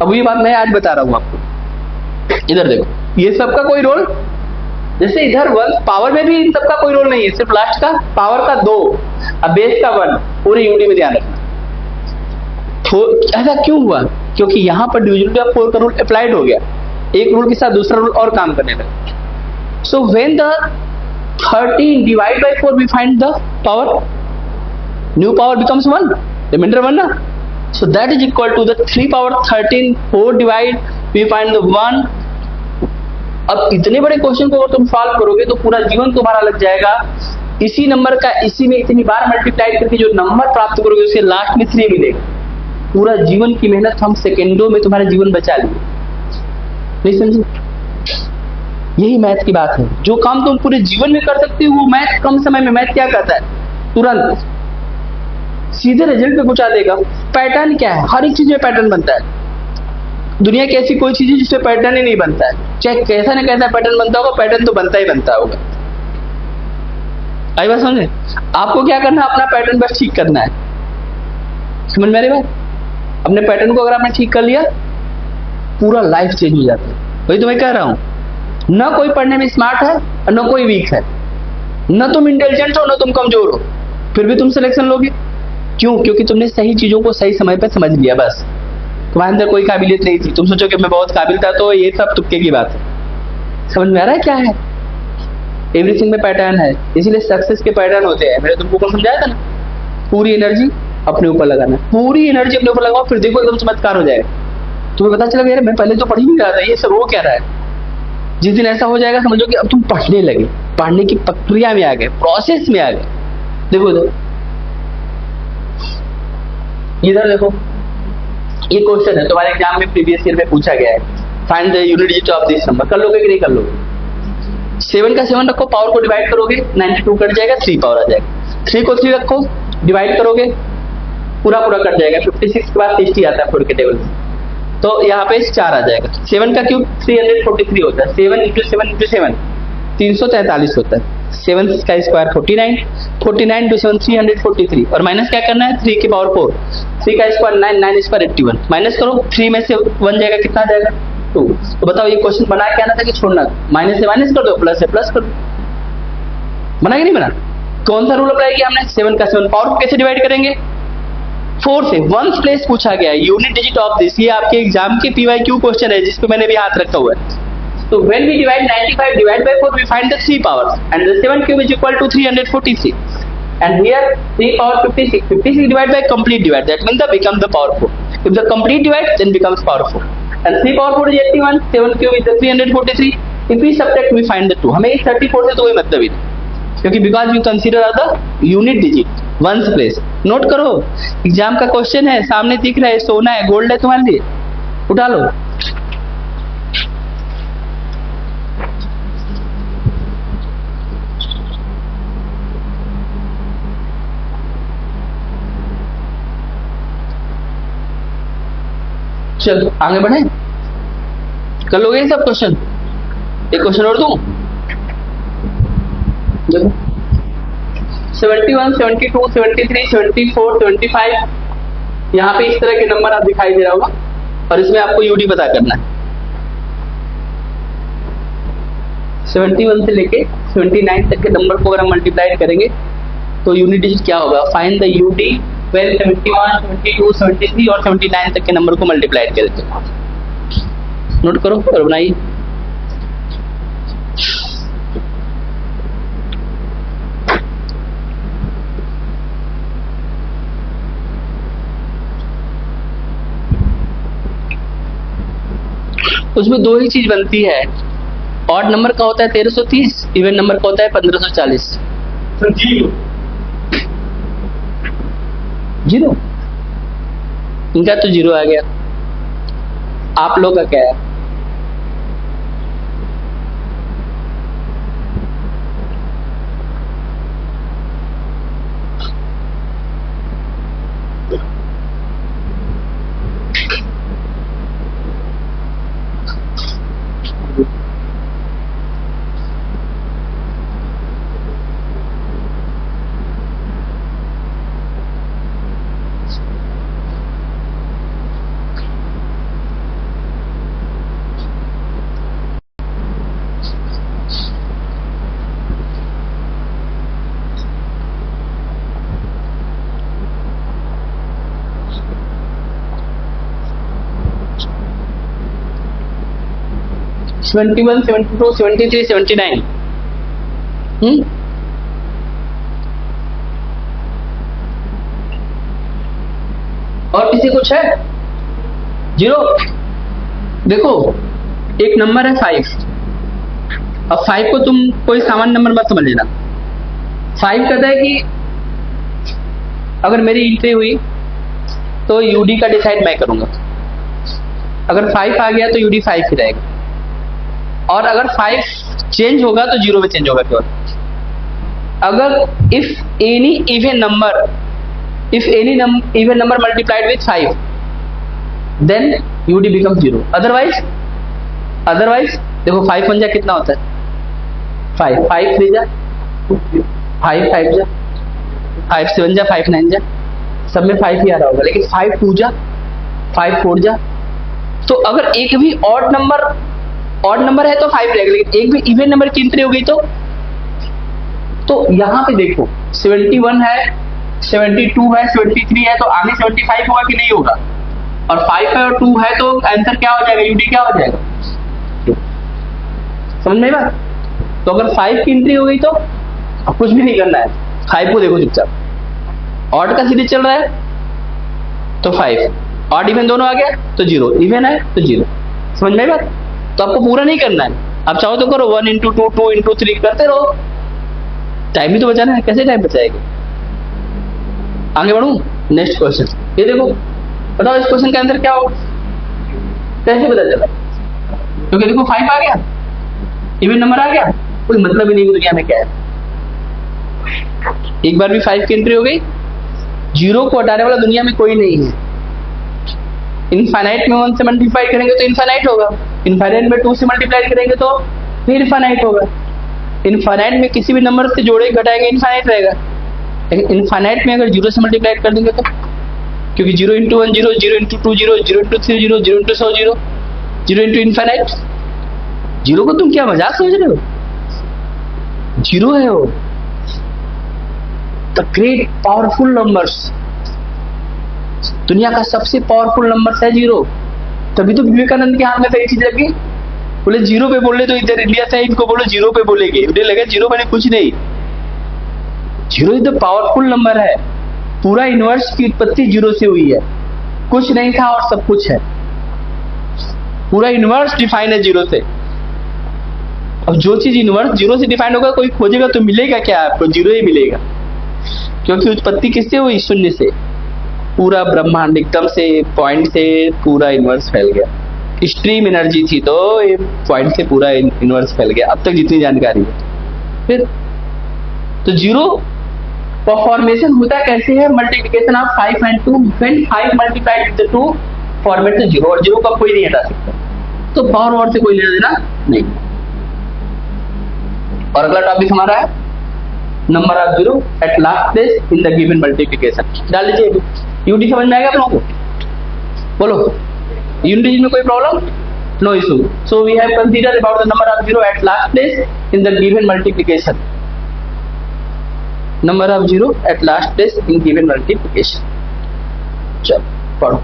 अब ये बात मैं आज बता रहा हूँ आपको। इधर देखो, ये सबका कोई रोल, जैसे इधर 1 पावर में भी इन सबका कोई रोल नहीं है, सिर्फ लास्ट का पावर का 2, अब बेस का 1, पूरी यूनिट में ध्यान रखना। ऐसा क्यों हुआ? क्योंकि यहाँ पर डिविजिबिलिटी ऑफ 4 का रूल अप्लाइड हो गया, एक रूल के साथ दूसरा रूल और काम करने लगा। So when the 13 divide by 4, we find the power, new power becomes 1, remainder 1 ना, so that is equal to the 3 power 13, 4 divide, we find the 1। अब इतने बड़े क्वेश्चन को अगर तुम सॉल्व करोगे तो पूरा जीवन तुम्हारा लग जाएगा इसी नंबर का इसी में इतनी बार मल्टीप्लाई करके जो नंबर प्राप्त करोगे उसके लास्ट में 3 मिलेगा। पूरा जीवन की मेहनत हम सेकेंडों में तुम्हारा जीवन बचा लिए। नहीं समझे? यही मैथ की बात है। जो काम तुम पूरे जीवन में कर सकते हो वो मैथ कम समय में, मैथ क्या करता है, तुरंत सीधे रिजल्ट पे पहुंचा देगा। पैटर्न क्या है? हर एक चीज में पैटर्न बनता है। दुनिया की ऐसी कोई चीज है जिसमें पैटर्न ही नहीं बनता है। चाहे कैसा न कैसा पैटर्न बनता होगा, पैटर्न तो बनता ही बनता होगा। आई बात समझे? आपको क्या करना है? अपना पैटर्न बस ठीक करना है। समझ में आ रही बात? अपने पैटर्न को अगर आपने ठीक कर लिया, पूरा लाइफ चेंज हो जाता है। वही तो मैं कह रहा हूं, ना कोई पढ़ने में स्मार्ट है और ना कोई वीक है, ना तुम इंटेलिजेंट हो ना तुम कमजोर हो, फिर भी तुम सिलेक्शन लोगे। क्यों? क्योंकि तुमने सही चीजों को सही समय पर समझ लिया। बस तुम्हारे अंदर कोई काबिलियत नहीं थी, तुम सोचो कि मैं बहुत काबिल था, तो ये सब तुक्के की बात है। समझ में आ रहा है क्या है? एवरीथिंग में पैटर्न है, इसीलिए सक्सेस के पैटर्न होते हैं। मैंने तुमको कौन समझाया था ना, पूरी एनर्जी अपने ऊपर लगाना, पूरी एनर्जी अपने ऊपर लगाओ, फिर देखो एकदम चमत्कार हो जाएगा। तुम्हें पता चलेगा यार मैं पहले तो पढ़ ही नहीं रहा था, ये सब वो कह रहा है। जिस दिन ऐसा हो जाएगा समझो कि अब तुम पढ़ने लगे, पढ़ने की प्रक्रिया में आ गए, प्रोसेस में आ गए। देखो इधर, इधर देखो, ये क्वेश्चन है तुम्हारे एग्जाम में प्रीवियस ईयर में पूछा गया है। Find the unit digit of this number. कर लोगे कि नहीं कर लोगे? 7 का 7 रखो, पावर को डिवाइड करोगे 92 कट जाएगा, 3 पावर आ जाएगा। 3 को 3 रखो, डिवाइड करोगे पूरा पूरा कट जाएगा, 56 के बाद 60 आता है 4 के टेबल में, तो यहाँ पे 4 आ जाएगा। 7 का क्यूब 343 होता है, 7 इंटू 7 इंटू 7 343 होता है। 7 का स्क्वायर 49, 49 इंटू 7 343, और माइनस क्या करना है 3 की पावर 4, 3 का स्क्वायर 9, 9 स्क्वायर 81, माइनस करो 3 में से 1 जाएगा, कितना जाएगा 2। तो बताओ ये क्वेश्चन बना के आना था कि छोड़ना? माइनस से माइनस कर दो, प्लस से प्लस कर दो। बना कि नहीं बना? कौन सा रूल अप्लाई किया हमने? 7 का 7 पावर को कैसे डिवाइड करेंगे? 4 से। 1 प्लेस पूछा गया है, यूनिट डिजिट ऑफ दिस। ये आपके एग्जाम के PYQ क्वेश्चन है जिसपे मैंने भी हाथ रखा हुआ है। तो when we divide 95 divide by 4, we find the 3 powers, and the 7 cube is equal to 343, and here 3 power 56, 56 divided by complete divide, that means the become the power 4. If the complete divide, then becomes power 4, and 3 power 4 is 81, 7 cube is the 343. If we subtract, we find the 2. हमें इस 34 से तो कोई मतलब ही नहीं, क्योंकि because we consider the unit digit ones place. Note करो, exam का क्वेश्चन है, सामने दिख रहा है, सोना है, गोल्ड है तुम्हारे लिए, उठा लो। चलो आगे बढ़े, कर लोगे ये सब क्वेश्चन? एक क्वेश्चन और दूं, देखो 71, 72, 73, 74, 75, यहाँ पे इस तरह के नंबर आप दिखाई दे रहा होगा, और इसमें आपको यूडी पता करना है। 71 से लेके 79 तक के नंबर को अगर हम मल्टीप्लाई करेंगे तो यूनिट डिजिट क्या होगा? फाइंड द यूडी वेन 71, 72, 73 और 79 तक के नंबर को मल्टीप्लाई कर देते हो। नोट करो और बनाइए। उसमें दो ही चीज बनती है, ऑड नंबर का होता है 1330, इवन नंबर का होता है 1540। जीरो, इनका तो जीरो आ गया, आप लोग का क्या है? सेवेंटी-1, 72, 73, 79। और किसी कुछ है? जीरो। देखो एक नंबर है 5, अब 5 को तुम कोई सामान्य नंबर मत समझ लेना, 5 कहता है कि अगर मेरी एंट्री हुई तो यूडी का डिसाइड मैं करूंगा। अगर 5 आ गया तो यूडी 5 ही रहेगा, और अगर 5 चेंज होगा तो 0 में चेंज होगा केवल। अगर if any even number multiplied with 5 then UD become 0। Otherwise देखो 5 1 जा कितना होता है 5, 5 3 जा 5, 5 जा 5 7 जा 5 9 जा, सब में 5 ही आ रहा होगा। लेकिन 5 2 जा 5 4 जा, तो अगर एक भी ऑड नंबर है तो 5 रहेगा, लेकिन एक भी इवन नंबर की एंट्री हो गई तो यहां पे देखो 71 है, 72 है, 73 है, तो आगे 75 होगा कि नहीं होगा, और 5 है और 2 है तो आंसर क्या हो जाएगा, यूडी क्या हो जाएगा, समझ में बात। तो अगर 5 की एंट्री हो गई तो अब कुछ भी नहीं करना है, 5 को देखो चुपचाप। ऑड का सीरीज चल रहा है तो 5, ऑड इवन दोनों आ गया तो 0, इवन है तो 0, समझ में बात। तो आपको पूरा नहीं करना है, आप चाहो तो करो 1 into 2, 2 into 3 करते रहो, टाइम भी तो बचाना है। कैसे टाइम बचाएगा। आगे बढ़ू, नेक्स्ट क्वेश्चन। ये देखो, बताओ इस क्वेश्चन का आंसर क्या होगा, कैसे पता चला, क्योंकि देखो 5 आ गया, इवन नंबर आ गया, कोई मतलब ही नहीं दुनिया में क्या है। एक बार भी 5 की एंट्री हो गई, 0 को हटाने वाला दुनिया में कोई नहीं है। इनफाइनाइट में 1 से मल्टीप्लाई करेंगे तो इनफाइनाइट होगा, इनफाइनाइट में 2 से मल्टीप्लाई करेंगे तो फिर इनफाइनाइट होगा, इनफाइनाइट में किसी भी नंबर से जोड़े घटाएंगे इनफाइनाइट रहेगा, लेकिन इनफाइनाइट में अगर 0 से मल्टीप्लाई कर देंगे तो, क्योंकि 0 into 1 0, 0 into 2 0, 0 into 3 0, 0 into 100 0, 0 into infinite. 0 को तुम क्या मजाक समझ रहे हो, 0 है वो, द ग्रेट पावरफुल नंबर्स, दुनिया का सबसे पावरफुल नंबर है 0। तभी तो विवेकानंद के हाथ में सारी चीज लगी, बोले 0 पे बोले तो इधर इंडिया से इनको बोलो 0 पे बोलेंगे, उन्हें लगा 0 मैंने कुछ नहीं। 0 इज द पावरफुल नंबर है, पूरा यूनिवर्स की उत्पत्ति 0 से हुई है, कुछ नहीं था और सब कुछ है, पूरा यूनिवर्स डिफाइन है 0 से। अब जो चीज यूनिवर्स 0 से डिफाइन होगा, कोई खोजेगा तो मिलेगा क्या आपको, 0 ही मिलेगा, क्योंकि उत्पत्ति किससे हुई, शून्य से। पूरा ब्रह्मांड एकदम से पॉइंट से पूरा यूनिवर्स फैल गया, एक्सट्रीम एनर्जी थी तो ये पॉइंट से पूरा यूनिवर्स फैल गया, अब तक जितनी जानकारी है। फिर तो 0 का फॉर्मेशन होता कैसे है, multiplication of 5 and 2, when 5 multiplied with the 2 format से 0, और 0 का कोई नहीं हटा सकता, तो पावर और से कोई लेना देना नहीं। और अगला टॉपिक हमारा है number of 0 at last place in the given multiplication. डाल लीजिए, यूडी समझ में आएगा आप लोगों को, बोलो यूनिटी में कोई problem, no issue. So we have consider about the number of 0 at last place in the given multiplication, number of 0 at last place in given multiplication. चलो पढ़ो।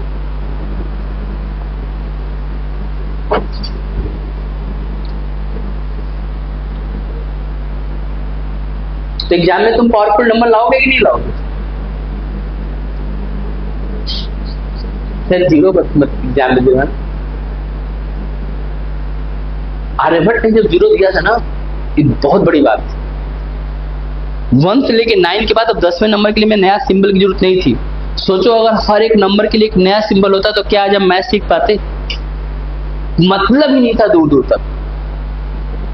तो एग्जाम में तुम पावरफुल नंबर लाओगे कि नहीं लाओगे, सर 0 एग्जाम में देना। आर्यभट्ट ने जब 0 दिया था ना, ये बहुत बड़ी बात थी। 1 से लेके 9 के बाद अब 10वें नंबर के लिए मैं नया सिंबल की जरूरत नहीं थी। सोचो अगर हर एक नंबर के लिए एक नया सिंबल होता तो क्या आज हम मैथ सीख पाते, मतलब ही नहीं था दूर दूर तक।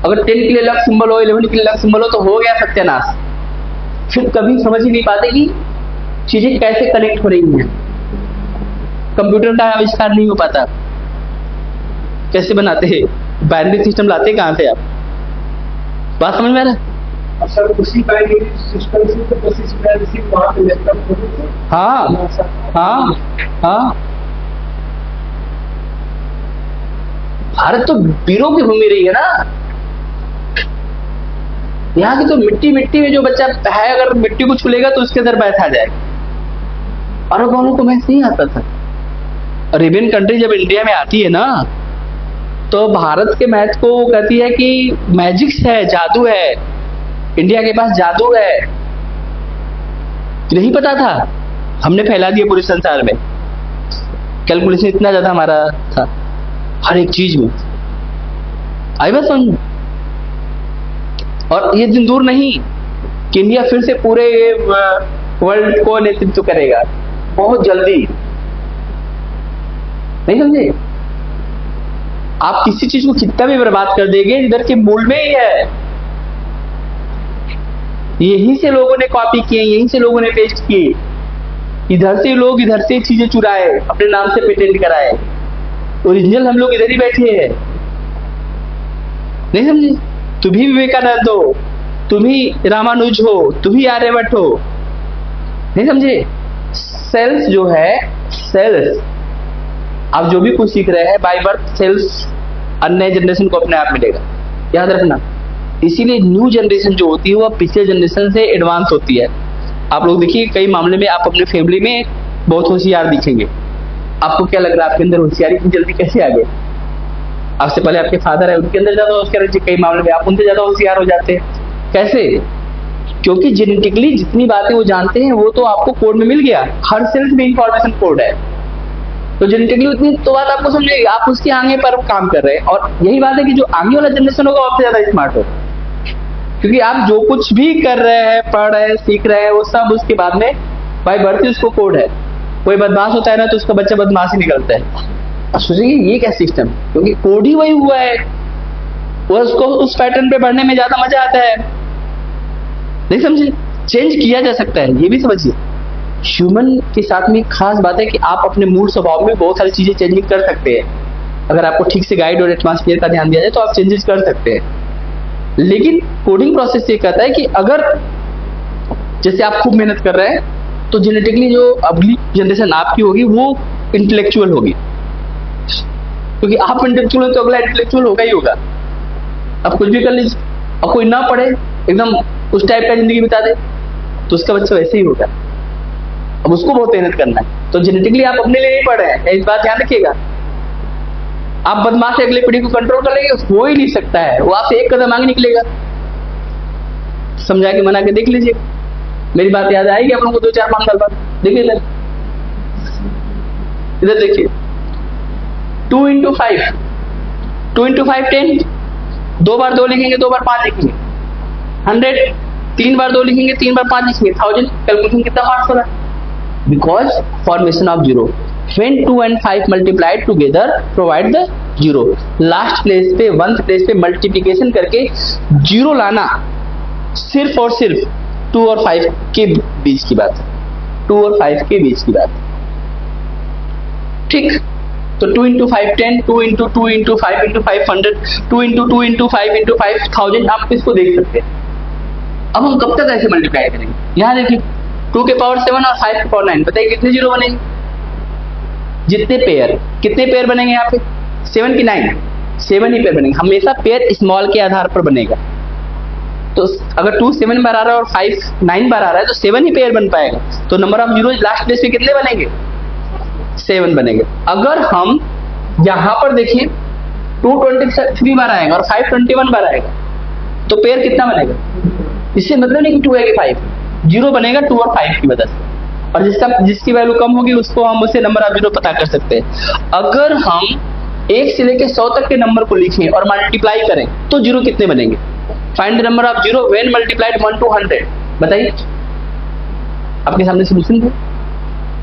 अगर 10 के लिए अलग सिंबल हो, 11 के लिए अलग सिंबल हो तो हो गया सत्यानाश। फिर कभी समझ ही नहीं पाते कि चीजें कैसे कनेक्ट हो रही हैं, कंप्यूटर का आविष्कार नहीं हो पाता, कैसे बनाते हैं, बाइनरी सिस्टम लाते कहां से आप, बात समझ में आ रहा है। सर उसी बाइनरी सिस्टम से तो कोशिश कर रही वहां पे लैपटॉप को, हाँ हाँ हाँ, भारत तो वीरों की भूमि रही है ना। यहाँ की तो मिट्टी मिट्टी में जो बच्चा है, अगर मिट्टी को छूलेगा तो उसके अंदर बैठ आ जाएगा। अरब वालों को मैथ नहीं आता था। अरेबियन कंट्री जब इंडिया में आती है ना, तो भारत के मैथ को वो कहती है कि मैजिक्स है, जादू है, इंडिया के पास जादू है। नहीं पता था, हमने फैला दिया पूरे संसार में। कैलकुलेशन इतना ज्यादा हमारा था हर एक चीज में, आई बात समझ। और ये दिन दूर नहीं, कि इंडिया फिर से पूरे वर्ल्ड को नेतृत्व करेगा बहुत जल्दी। नहीं समझे? आप किसी चीज को कितना भी बर्बाद कर देंगे, इधर के मूल में ही है। यहीं से लोगों ने कॉपी किए, यहीं से लोगों ने पेस्ट किए, इधर से लोग इधर से चीजें चुराए, अपने नाम से पेटेंट कराए। ओरिजिनल हम लोग इधर ही बैठे हैं। नहीं समझे? तुम ही विवेकानंद हो, तुम ही रामानुज हो, तुम ही आर्यभट्ट हो। नहीं समझे? सेल्स जो है, सेल्स आप जो भी कुछ सीख रहे हैं बाय बर्थ सेल्स नए जनरेशन को अपने आप मिलेगा, याद रखना। इसीलिए न्यू जनरेशन जो होती है वो पिछले जनरेशन से एडवांस होती है। आप लोग देखिए कई मामले में आप अपने फैमिली में बहुत होशियार दिखेंगे। आपको क्या लग रहा है आपके अंदर होशियारी इतनी जल्दी कैसे आ गई? आपसे पहले आपके फादर है, उनके अंदर ज्यादा होशियार है, कई मामले में आप उनसे ज्यादा होशियार हो जाते हैं। कैसे? क्योंकि जेनेटिकली जितनी बातें वो जानते हैं वो तो आपको कोड में मिल गया। हर सेल्स में इंफॉर्मेशन कोड है, तो जेनेटिकली उतनी तो बात आपको समझेगी, आप उसके आगे पर काम कर रहे हैं। और यही बात है कि जो आगे वाला जनरेशन होगा आपसे ज्यादा स्मार्ट होगा, क्योंकि आप जो कुछ भी कर रहे हैं, पढ़ रहे हैं, सीख रहे हैं, वो सब उसके बाद में बाय बर्थ ही उसको कोड है। कोई बदमाश होता है ना तो उसका बच्चा बदमाश ही निकलता है। अब सोचिए ये क्या सिस्टम, क्योंकि कोड ही वही हुआ है, वो उसको उस पैटर्न पे बढ़ने में ज्यादा मजा आता है। नहीं समझे? चेंज किया जा सकता है, ये भी समझिए। ह्यूमन के साथ में खास बात है कि आप अपने मूल स्वभाव में बहुत सारी चीजें चेंजिंग कर सकते हैं। अगर आपको ठीक से गाइड और एटमॉस्फेयर का ध्यान दिया जाए तो आप चेंजेस कर सकते हैं। लेकिन कोडिंग प्रोसेस ये कहता है कि अगर जैसे आप खूब मेहनत कर रहे हैं तो जेनेटिकली जो अगली जनरेशन आपकी होगी वो इंटेलेक्चुअल होगी, क्योंकि आप इंटेलेक्चुअल हो तो अगला इंटेलेक्चुअल होगा ही होगा। आप कुछ भी कर लीजिए, अब कोई ना पढ़े एकदम उस टाइप का जिंदगी बिता दे तो उसका बच्चा वैसे ही होगा। अब उसको बहुत मेहनत करना है, तो जेनेटिकली आप अपने लिए नहीं पढ़ रहे हैं, इस बात ध्यान रखिएगा। आप बदमाश से अगली पीढ़ी को कंट्रोल कर लेंगे, हो ही नहीं सकता है। वो आपसे एक कदम आगे निकलेगा। समझा के मना के देख लीजिए, मेरी बात याद आएगी आप लोगों को 2-4-5 साल बाद। देखिए इधर देखिए, 2 into 5 10, 2 बार 2 लिखेंगे, 2 बार 5 लिखेंगे। 100 3 बार 2 लिखेंगे, 3 बार 5 लिखेंगे। 1000 कैलकुलेशन कितना मार्क्स होगा? Because formation of 0. When 2 and 5 multiplied together provide the 0. Last place पे 1th प्लेस पे मल्टीप्लिकेशन करके 0 लाना सिर्फ और सिर्फ 2 और 5 के बीच की बात है। 2 और 5 के बीच की बात, ठीक? तो 2 into 5 10, 2 into 2 into 5 into 5 100, 2 into 2 into 5 into 5 1000। आप इसको देख सकते हैं। अब हम कब तक ऐसे मल्टीप्लाई करेंगे? यहाँ देखिए, 2 के पावर 7 और 5 के पावर 9, बताइए कितने 0 बनेंगे? जितने पेयर, कितने पेयर बनेंगे यहाँ पे? 7 की 9? 7 ही पेयर बनेंगे। हमेशा पेयर स्मॉल के आधार पर बनेगा। तो अगर 2 7 बार आ रहा है और 5 9 बार आ रहा है तो 7 ही पेयर बन पाएगा। तो number of zero last place पे कितने बनेंगे? 7 बनेंगे। अगर हम यहाँ पर देखिए 2 23 बार आएगा और 5 21 बार आएगा तो पेयर कितना बनेगा? इससे मतलब नहीं कि 2 है कि 5, 0 बनेगा 2 और 5 की वजह से। और जिसकी वैल्यू कम होगी उसको हम उससे नंबर ऑफ जीरो पता कर सकते हैं। अगर हम 1 से लेकर 100 तक के नंबर को लिखें और मल्टीप्लाई करें तो जीरो कितने बनेंगे? Find the number of zero when multiplied 1 to 100। बताइए, आपके सामने सोल्यूशन है।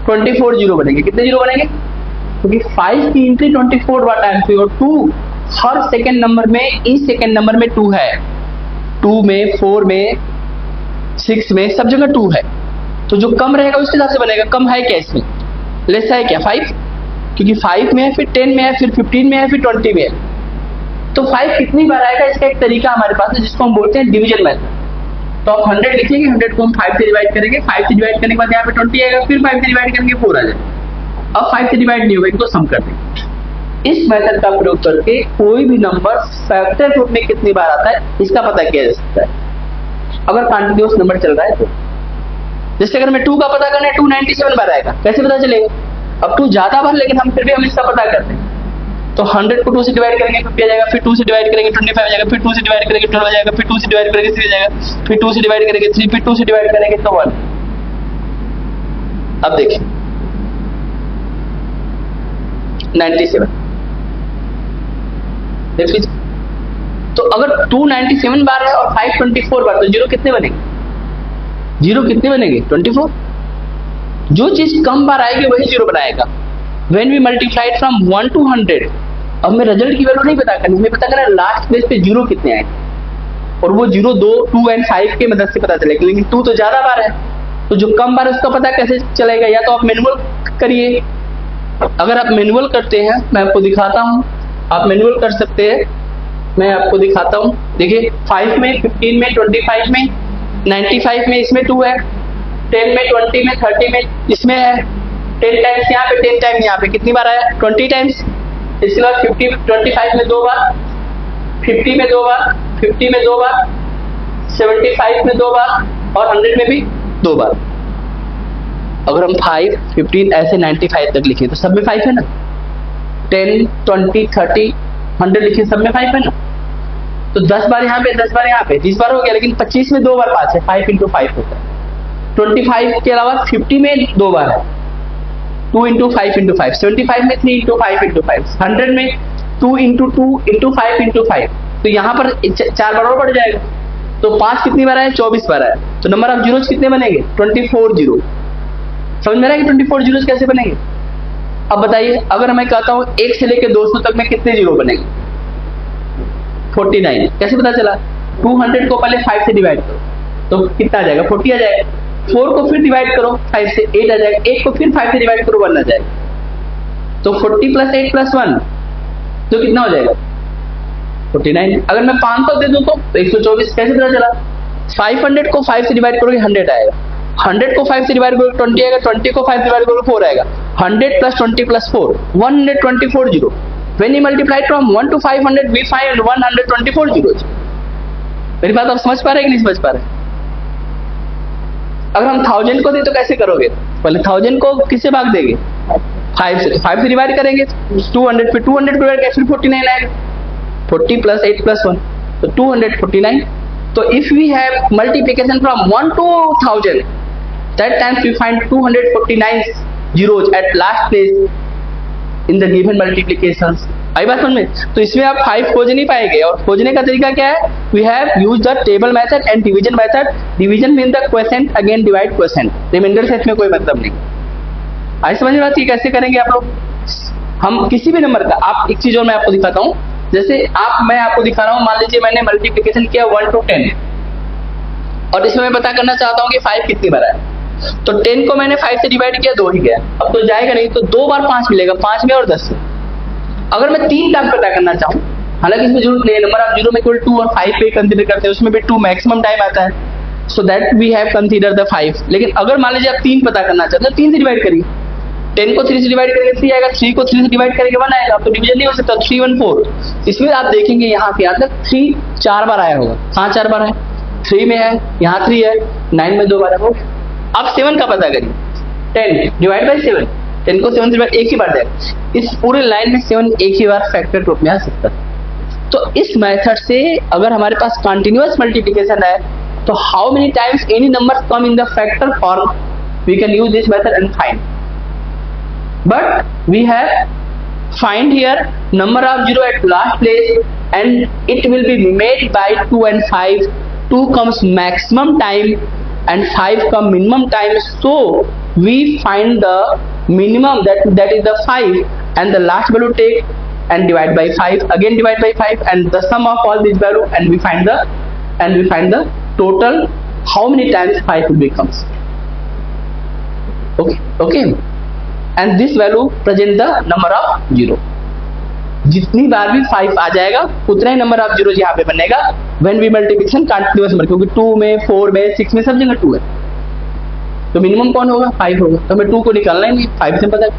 24 जीरो बनेंगे। कितने जीरो बनेंगे? क्योंकि 5 की एंट्री 24 बार टाइम्स हुई और 2 हर सेकेंड नंबर में, इस सेकेंड नंबर में 2 है। 2 में, 4 में, 6 में, सब जगह 2 है। तो जो कम रहेगा उसके हिसाब से बनेगा। कम है क्या इसमें? लेस है क्या? 5, क्योंकि 5 में है, फिर 10 में है, फिर 15 में है, फिर 20 में है। तो 5 कितनी बार आएगा इसका एक तरीका हमारे पास है जिसको हम बोलते हैं डिवीजन मेथड। तो आप 100 लिखेंगे, 100 को हम 5 से डिवाइड करेंगे, 5 से डिवाइड करने के बाद यहाँ पे 20 आएगा, फिर 5 से डिवाइड करेंगे 4 आ जाएगा। अब 5 से डिवाइड नहीं होगा, इनको सम कर देंगे। इस मेथड का प्रयोग करके कोई भी नंबर फैक्टर रूप में कितनी बार आता है इसका पता किया जा सकता है, अगर कंटीन्यूअस नंबर चल रहा है तो। जैसे अगर मैं 2 का पता करना है, 297 बार आएगा, कैसे पता चलेगा? अब 2 ज्यादा बार, लेकिन हम फिर भी हम इसका पता करते हैं। तो 100 को 2 से डिवाइड करेंगे 50 आ जाएगा, फिर 2 से डिवाइड करेंगे 25 आ जाएगा, फिर 2 से डिवाइड करेंगे 12 आ जाएगा, फिर 2 से डिवाइड करेंगे 3 आ जाएगा, फिर 2 से डिवाइड करेंगे 3, फिर 2 से डिवाइड करेंगे तो 1। अब देखिए 97 देख लीजिए। तो अगर 297 बार है और 524 बार, तो जीरो कितने बनेंगे? जीरो कितने बनेंगे? 24। जो चीज कम बार आएगी वही जीरो बनाएगा। When we multiplied from 1 to 100, अब हमें रिजल्ट की वैल्यू नहीं पता करनी, हमें पता करना है लास्ट प्लेस पे जीरो कितने आए, और वो जीरो 2, 2 एंड 5 के मदद से पता चलेगा, लेकिन 2 तो ज्यादा बार है, तो जो कम बार है उसका पता कैसे चलेगा? या तो आप मैनुअल करिए। अगर आप मैनुअल करते हैं, मैं आपको दिखाता हूँ, आप मैनुअल कर सकते हैं, मैं आपको दिखाता हूँ। देखिए 5 में, 15 में, 25 में, 95 में, इसमें 2 है, 10 में, 20 में, 30 में इसमें है, 10 टाइम्स यहाँ पे, 10 टाइम यहाँ पे, कितनी बार आया? 20 टाइम्स। इसके बाद 50, 25 में 2 बार, 50 में 2 बार, 50 में 2 बार, 75 में 2 बार, और 100 में भी 2 बार। अगर हम 5, 15 ऐसे 95 तक लिखे तो सब में 5 है ना, 10, 20, 30, 100 लिखे सब में 5 है ना, तो 10 बार यहाँ पे, 10 बार यहाँ पे, 20 बार हो गया। लेकिन 25 में 2 बार 5 है, 5 into 5 होता है। 25 के अलावा 50 में 2 बार है, 2 into 5 into 5, 75 में 3 into 5 into 5, 100 में 2 into 2 into 5 into 5, तो यहाँ पर 4 बार और बढ़ जाएगा, तो 5 कितनी बार आया? 24 बार आया। तो नंबर ऑफ जीरोज कितने बनेंगे? 24 जीरो। समझ में रहा है कि 24 जीरोज कैसे बनेंगे? अब बताइए, अगर मैं कहता हूँ 1 से लेकर 200 तक में कितने जीरो बनेंगे? 49। कैसे पता चला? 200 को पहले 5 से डिवाइड करो तो कितना आ जाएगा? 40 आ जाएगा। 4 को फिर डिवाइड करो 5 से, 8 आ जाएगा। 8 को फिर 5 से डिवाइड करो 1 आ जाएगा। तो 40 + 8 + 1 तो कितना हो जाएगा? 49। अगर मैं 500 दे दूं तो 124। कैसे पता चला? 500 को 5 से डिवाइड करोगे 100 आएगा, 100 को 5 से डिवाइड करोगे 20 आएगा, 20 को 5 से डिवाइड करोगे 4 आएगा, 100 + 20 + 4, 124 zero. When you multiply from 1 to 500 we find 124 zeros। मेरी बात आप समझ पा रहे हैं कि नहीं समझ पा रहे? अगर हम 1000 को दे तो कैसे करोगे? पहले 1000 को किससे भाग देंगे? 5 से। 5 से डिवाइड करेंगे 200, फिर 200 डिवाइड करेंगे, फिर 49 आएगा। 40 + 8 + 1 तो 249। तो if we have multiplication from 1 to 1000, that times we find 249 zeros at last place in the given multiplications। आई बात समझ में? तो इसमें आप 5 खोज नहीं पाएंगे, और खोजने का तरीका क्या है? We have used the table method and division method। Division means the quotient again divide quotient, remainder से इसमें कोई मतलब नहीं। आई समझ में आती है कैसे करेंगे आप लोग? हम किसी भी नंबर का, आप एक चीज और मैं आपको दिखाता हूँ, जैसे मैं आपको दिखा रहा हूँ, मान लीजिए मैंने मल्टीप्लिकेशन किया 1 to 10, और इसमें मैं पता करना चाहता हूँ कि 5 कितनी बार आया, तो 10 को मैंने 5 से डिवाइड किया, 2 ही गया, अब तो जाएगा नहीं, तो 2 बार 5 मिलेगा, 5 में और 10 में। अगर मैं 3 टाइम पता करना चाहूँ, हालांकि इसमें जरूरत नहीं है, नंबर ऑफ जीरो में केवल 2 और 5 पे कंसीडर करते हैं, उसमें भी 2 मैक्सिमम टाइम आता है, so that we have consider the 5। लेकिन अगर मान लीजिए आप 3 पता करना चाहते हैं, 3 से डिवाइड करिए, 10 को 3 से डिवाइड करेंगे 3 आएगा, 3 को 3 से डिवाइड करेंगे 1 आएगा, तो डिवीजन नहीं हो सकता, 3 1 4। इसमें आप देखेंगे यहाँ पे आज तक 3 4 बार आया होगा। कहाँ 4 बार है? 3 में है, यहाँ 3 है, 9 में 2 बार है। अब 7 का पता करिए, 10 डिवाइड बाई 7, 10 को 7 से डिवाइड एक ही बार जाएगा। इस पूरे लाइन में 7 एक ही बार फैक्टर ग्रुप में आ सकता है। तो इस मेथड से अगर हमारे पास कंटिन्यूअस मल्टीप्लिकेशन है, तो how many times any number come in the factor form, we can use this method and find. But we have find here number of zero at last place, and it will be made by 2 and 5. 2 comes maximum time and 5 come minimum time. So we find the minimum, that is the 5, and the last value take and divide by 5, again divide by 5, and the sum of all these value, and we find the total how many times 5 will becomes. Okay. And this value present the number of zero। जितनी बार भी 5 आ जाएगा उतना ही number of zero यहाँ पे बनेगा when we multiplication continuous number, क्योंकि 2 में 4 में 6 में सब जगह 2 है, तो मिनिमम कौन होगा? 5 होगा। तो हमें 2 को निकालना ही नहीं, 5 से पता है।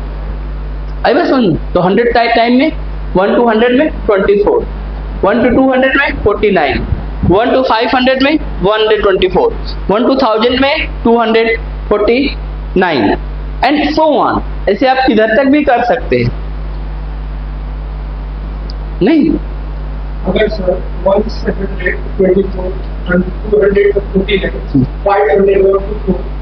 आई बस सुन, तो 100 टाइम में 1 to 100 में 24, 1 to 200 में 49, 1 to 500 में 124, 1 to 1000 में 249 एंड सो ऑन। ऐसे आप किधर तक भी कर सकते हैं। नहीं, अगर सर 178 24 200 का 49 500 और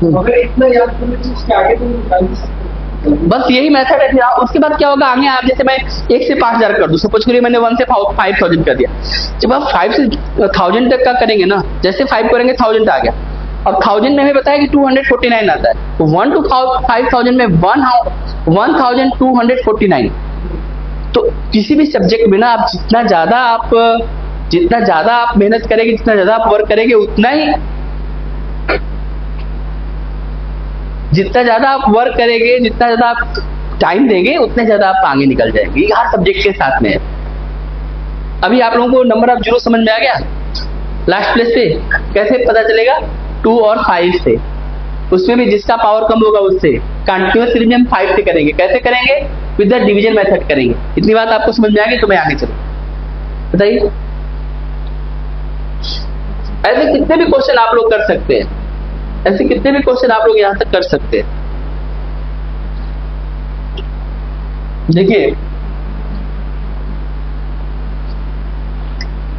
2, अगर इतना याद करने से उसके आगे तो निकाल नहीं सकते। बस यही मेथड है। फिर उसके बाद क्या होगा आगे? आप जैसे मैं 1 से 5000 कर दूं, सपोज करिए मैंने 1 से 5000 कर दिया, जब आप 5 से 1000 तक का करेंगे ना, जैसे 5 करेंगे 1000 आ गया, अब 1000 में हमें बताया कि 249 आता है, तो 1 to 5000 में 1249। तो किसी भी सब्जेक्ट में ना आप जितना ज्यादा आप मेहनत करेंगे, जितना ज्यादा आप वर्क करेंगे, जितना ज्यादा आप वर्क करेंगे, जितना ज्यादा आप टाइम देंगे, उतने ज्यादा आप आगे निकल जाएंगे। ये हर सब्जेक्ट के साथ में है। अभी आप लोगों को नंबर ऑफ जीरो समझ में आ गया? लास्ट प्लेस पे कैसे पता चलेगा? 2 और 5 से। उसमें भी जिसका पावर कम होगा उससे कंटिन्यूअस सीरीज में हम 5 से करेंगे। कैसे करेंगे? विद द डिवीजन मेथड करेंगे। इतनी बात आपको समझ में आ गई तो मैं आगे चलूँ, बताइए। ऐसे कितने भी क्वेश्चन आप लोग कर सकते हैं, ऐसे कितने भी क्वेश्चन आप लोग यहां तक कर सकते हैं। देखिए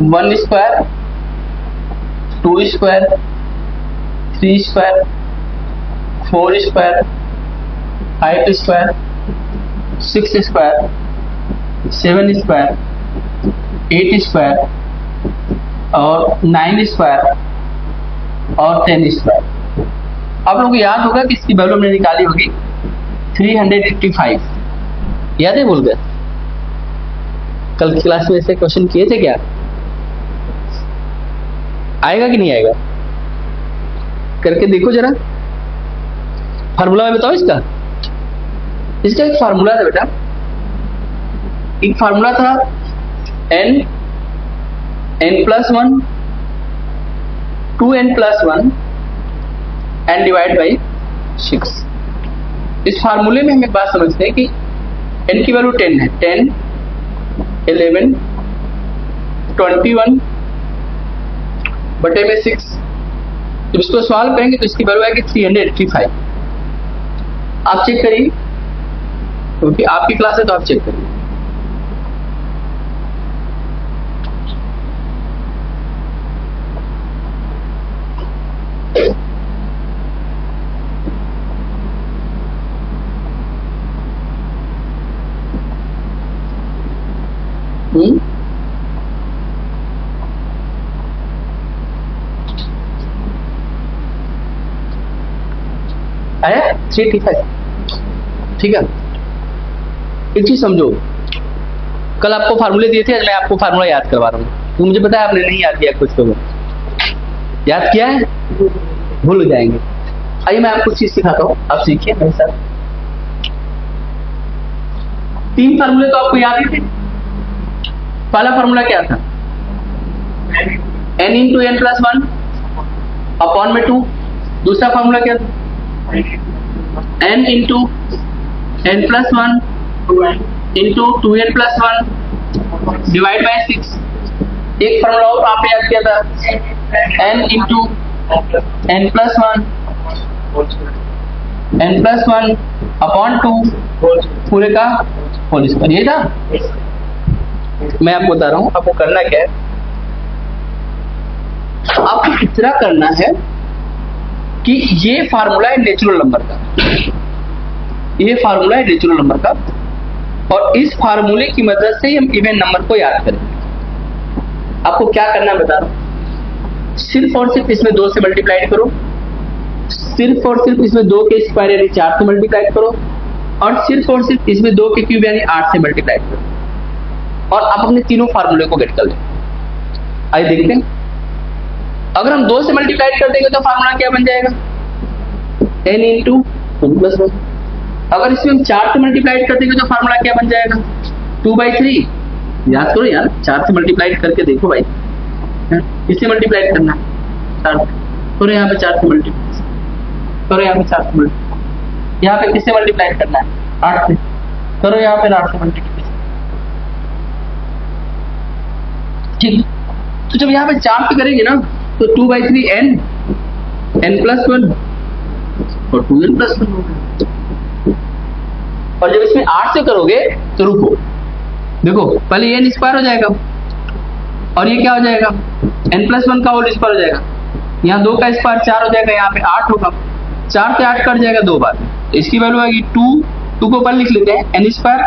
1 square, 2 square, 3 square, 4 square, 5 square, 6 square, 7 square, 8 square और 9 स्क्वायर और 10 स्क्वायर। आप लोगों को याद होगा कि इसकी वैल्यू हमने निकाली होगी 385। याद है? भूल गए? कल की क्लास में ऐसे क्वेश्चन किए थे क्या? आएगा कि नहीं आएगा? करके देखो जरा। फार्मूला में बताओ इसका एक फार्मूला था बेटा। एक फार्मूला था n+1 2n+1 and divide by 6। इस फार्मूले में हम एक बात समझते हैं कि n की वैल्यू 10 है। 10, 11, 21 बटे में 6। जब इसको सॉल्व करेंगे तो इसकी वैल्यू आएगी 385। आप चेक करिए, क्योंकि आपकी क्लास है तो आप चेक करिए। आया 385। ठीक है, एक चीज समझो, कल आपको फार्मूले दिए थे, आज मैं आपको फार्मूला याद करवा रहा हूँ। तो मुझे पता है आपने नहीं याद किया, कुछ तो याद किया है, भूल हो जाएंगे। आइए मैं आपको चीज सिखाता हूँ, आप सीखिए मेरे साथ। 3 फार्मूले तो आपको याद ही थे। पहला फार्मूला क्या था? n × n+1 अपॉन में 2। दूसरा फार्मूला क्या था? n × n+1 × 2n+1 divide by 6। एक फार्मूला और आपने याद किया था, n × n+1 अपॉन 2 पूरे का होल स्क्वायर। ये था। मैं आपको बता रहा हूं आपको करना क्या है। आपको कितना करना है कि ये फार्मूला है नेचुरल नंबर का, ये फार्मूला है नेचुरल नंबर का, और इस फार्मूले की मदद से हम इवन नंबर को याद करेंगे। आपको क्या करना है बता रहा हूं। सिर्फ और सिर्फ इसमें 2 से मल्टीप्लाइड करो, सिर्फ और सिर्फ इसमें 2 के स्क्वायर यानी 4 से मल्टीप्लाइड करो, और सिर्फ इसमें 2 के क्यूब यानी 8 से मल्टीप्लाइड करो, और आप अपने तीनों फार्मूले को गेट कर लें। आइए देखते हैं। अगर हम 2 से मल्टीप्लाइड कर देंगे तो फार्मूला क्या बन जाएगा? n × n+1। अगर इसमें हम 4 से मल्टीप्लाइड कर देंगे तो फार्मूला क्या बन जाएगा? 2/3। याद करो यार, 4 से मल्टीप्लाइड करके देखो भाई, किससे मल्टीप्लाइड करना है? 4 करो, यहाँ पे 4 से मल्टीप्लाई करो, यहाँ पे 4 से मल्टीप्लाई, यहाँ पे किससे मल्टीप्लाइड करना है? 8 से करो, यहाँ पे 8 से मल्टीप्लाई। ठीक, तो जब यहाँ पे 4 से करेंगे ना तो 2/3 n+1 और 2n+1 होगा। और जब इसमें 8 से करोगे तो रुको, देखो पहले n स्क्वायर हो जाएगा और ये क्या हो जाएगा? n+1 का होल स्क्वायर हो जाएगा। यहाँ 2 का स्क्वायर 4 हो जाएगा, यहाँ पे 8 होगा। 4 से 8 कट जाएगा 2 बार, तो इसकी वैल्यू आएगी 2 को ऊपर लिख लेते हैं n स्क्वायर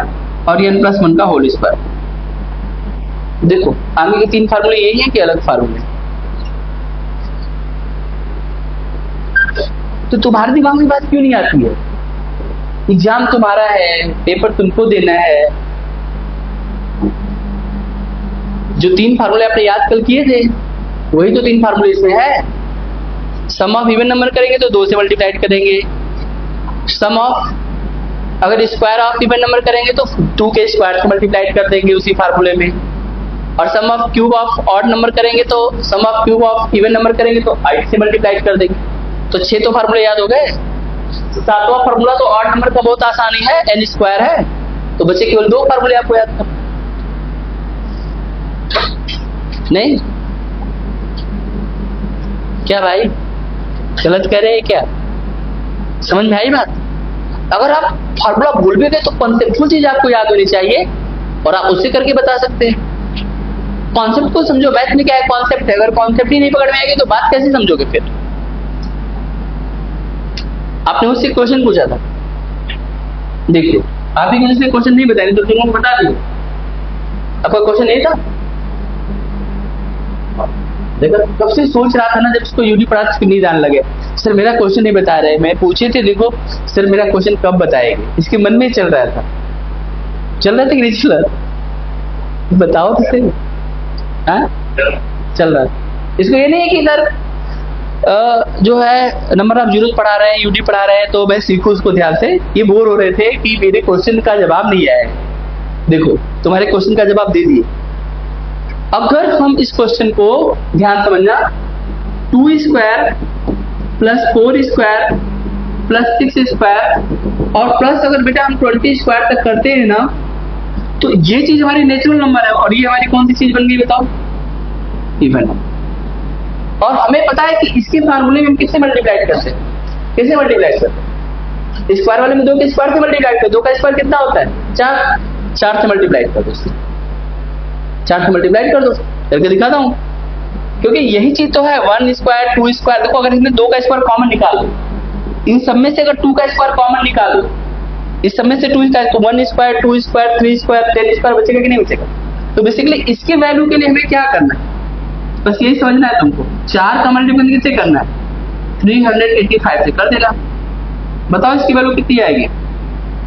और ये n+1 का होल स्क्वायर। देखो आगे के 3 फार्मूले यही है कि अलग फार्मूले? तो तुम्हारे दिमाग में बात क्यों नहीं आती है? एग्जाम तुम्हारा है, पेपर तुमको देना है। जो 3 फार्मूले आपने याद कल किए थे वही तो 3 फार्मूले इसमें है। सम ऑफ इवन नंबर करेंगे तो 2 से मल्टीप्लाइड करेंगे। सम ऑफ अगर स्क्वायर ऑफ इवन नंबर करेंगे तो 2 के स्क्वायर से मल्टीप्लाइड कर देंगे उसी फार्मूले में। और sum of cube of odd number करेंगे तो sum of cube of even number करेंगे तो 8 से मल्टीप्लाइड कर देंगे। तो 6 तो फार्मूले याद हो गए। 7वां फार्मूला तो ऑड नंबर का बहुत आसानी है, n स्क्वायर है, तो बचे केवल 2 फार्मूले आपको याद करना। नहीं क्या भाई गलत कह रहे हैं क्या? समझ में आई बात? अगर आप फार्मूला भूल भी गए तो कॉन्सेप्चुअल चीज आपको याद होनी चाहिए और आप उससे करके बता सकते हैं। कॉन्सेप्ट को समझो, मैथ में क्या है कॉन्सेप्ट है। अगर कॉन्सेप्ट ही नहीं पकड़ में आएगी तो बात कैसे समझोगे? फिर आपने मुझसे क्वेश्चन पूछा था, देखिए आप ही मुझसे क्वेश्चन नहीं बताए तो तुमको बता दिए। आपका क्वेश्चन नहीं था? देखो कब से सोच रहा था ना, जब इसको यूडी पढ़ा इसको नींद आने लगे, सर मेरा क्वेश्चन नहीं बता रहे। मैं पूछे थे देखो सर मेरा क्वेश्चन कब बताएंगे, इसके मन में चल रहा था। चल रहा था कि नहीं चल रहा? बताओ तो सही। हाँ चल रहा है। इसको ये नहीं है कि इधर जो है नंबर ऑफ जीरोस पढ़ा रहे हैं, यूडी पढ़ा रहे हैं तो मैं सीखूं उसको ध्यान से। ये बोर हो रहे थे कि मेरे क्वेश्चन का जवाब नहीं आया। देखो तुम्हारे क्वेश्चन का जवाब दे दिए। अगर हम इस क्वेश्चन को ध्यान समझना, 2 square plus 4 square plus 6 square और प्लस अगर बेटा हम 20 स्क्वायर तक करते हैं ना, तो ये चीज हमारी नेचुरल नंबर है और ये हमारी कौन सी चीज बन गई बताओ? Even number. और हमें पता है कि इसके फार्मूले में हम किससे मल्टीप्लाइड करते हैं? कैसे मल्टीप्लाइड करते हैं? स्क्वायर वाले में 2 के स्क्वायर से मल्टीप्लाइड करते। 2 का स्क्वायर कितना होता है? 4 से मल्टीप्लाइड कर दो, 4 से मल्टीप्लाइड कर दो। करके दिखाता हूं, क्योंकि यही चीज तो है 1 स्क्वायर 2 स्क्वायर। देखो अगर इसमें 2 का स्क्वायर कॉमन निकाल दो, इन सब में से अगर 2 का स्क्वायर कॉमन निकाल दो, इस सब में से 2 का तो 1 स्क्वायर 2 स्क्वायर 3 स्क्वायर 10 स्क्वायर बचेगा कि नहीं बचेगा? तो बेसिकली इसके वैल्यू के लिए हमें क्या करना है, बस यही समझना है तुमको। 4 का मल्टीप्लाई किससे करना है? 385 से कर देना। बताओ इसकी वैल्यू कितनी आएगी?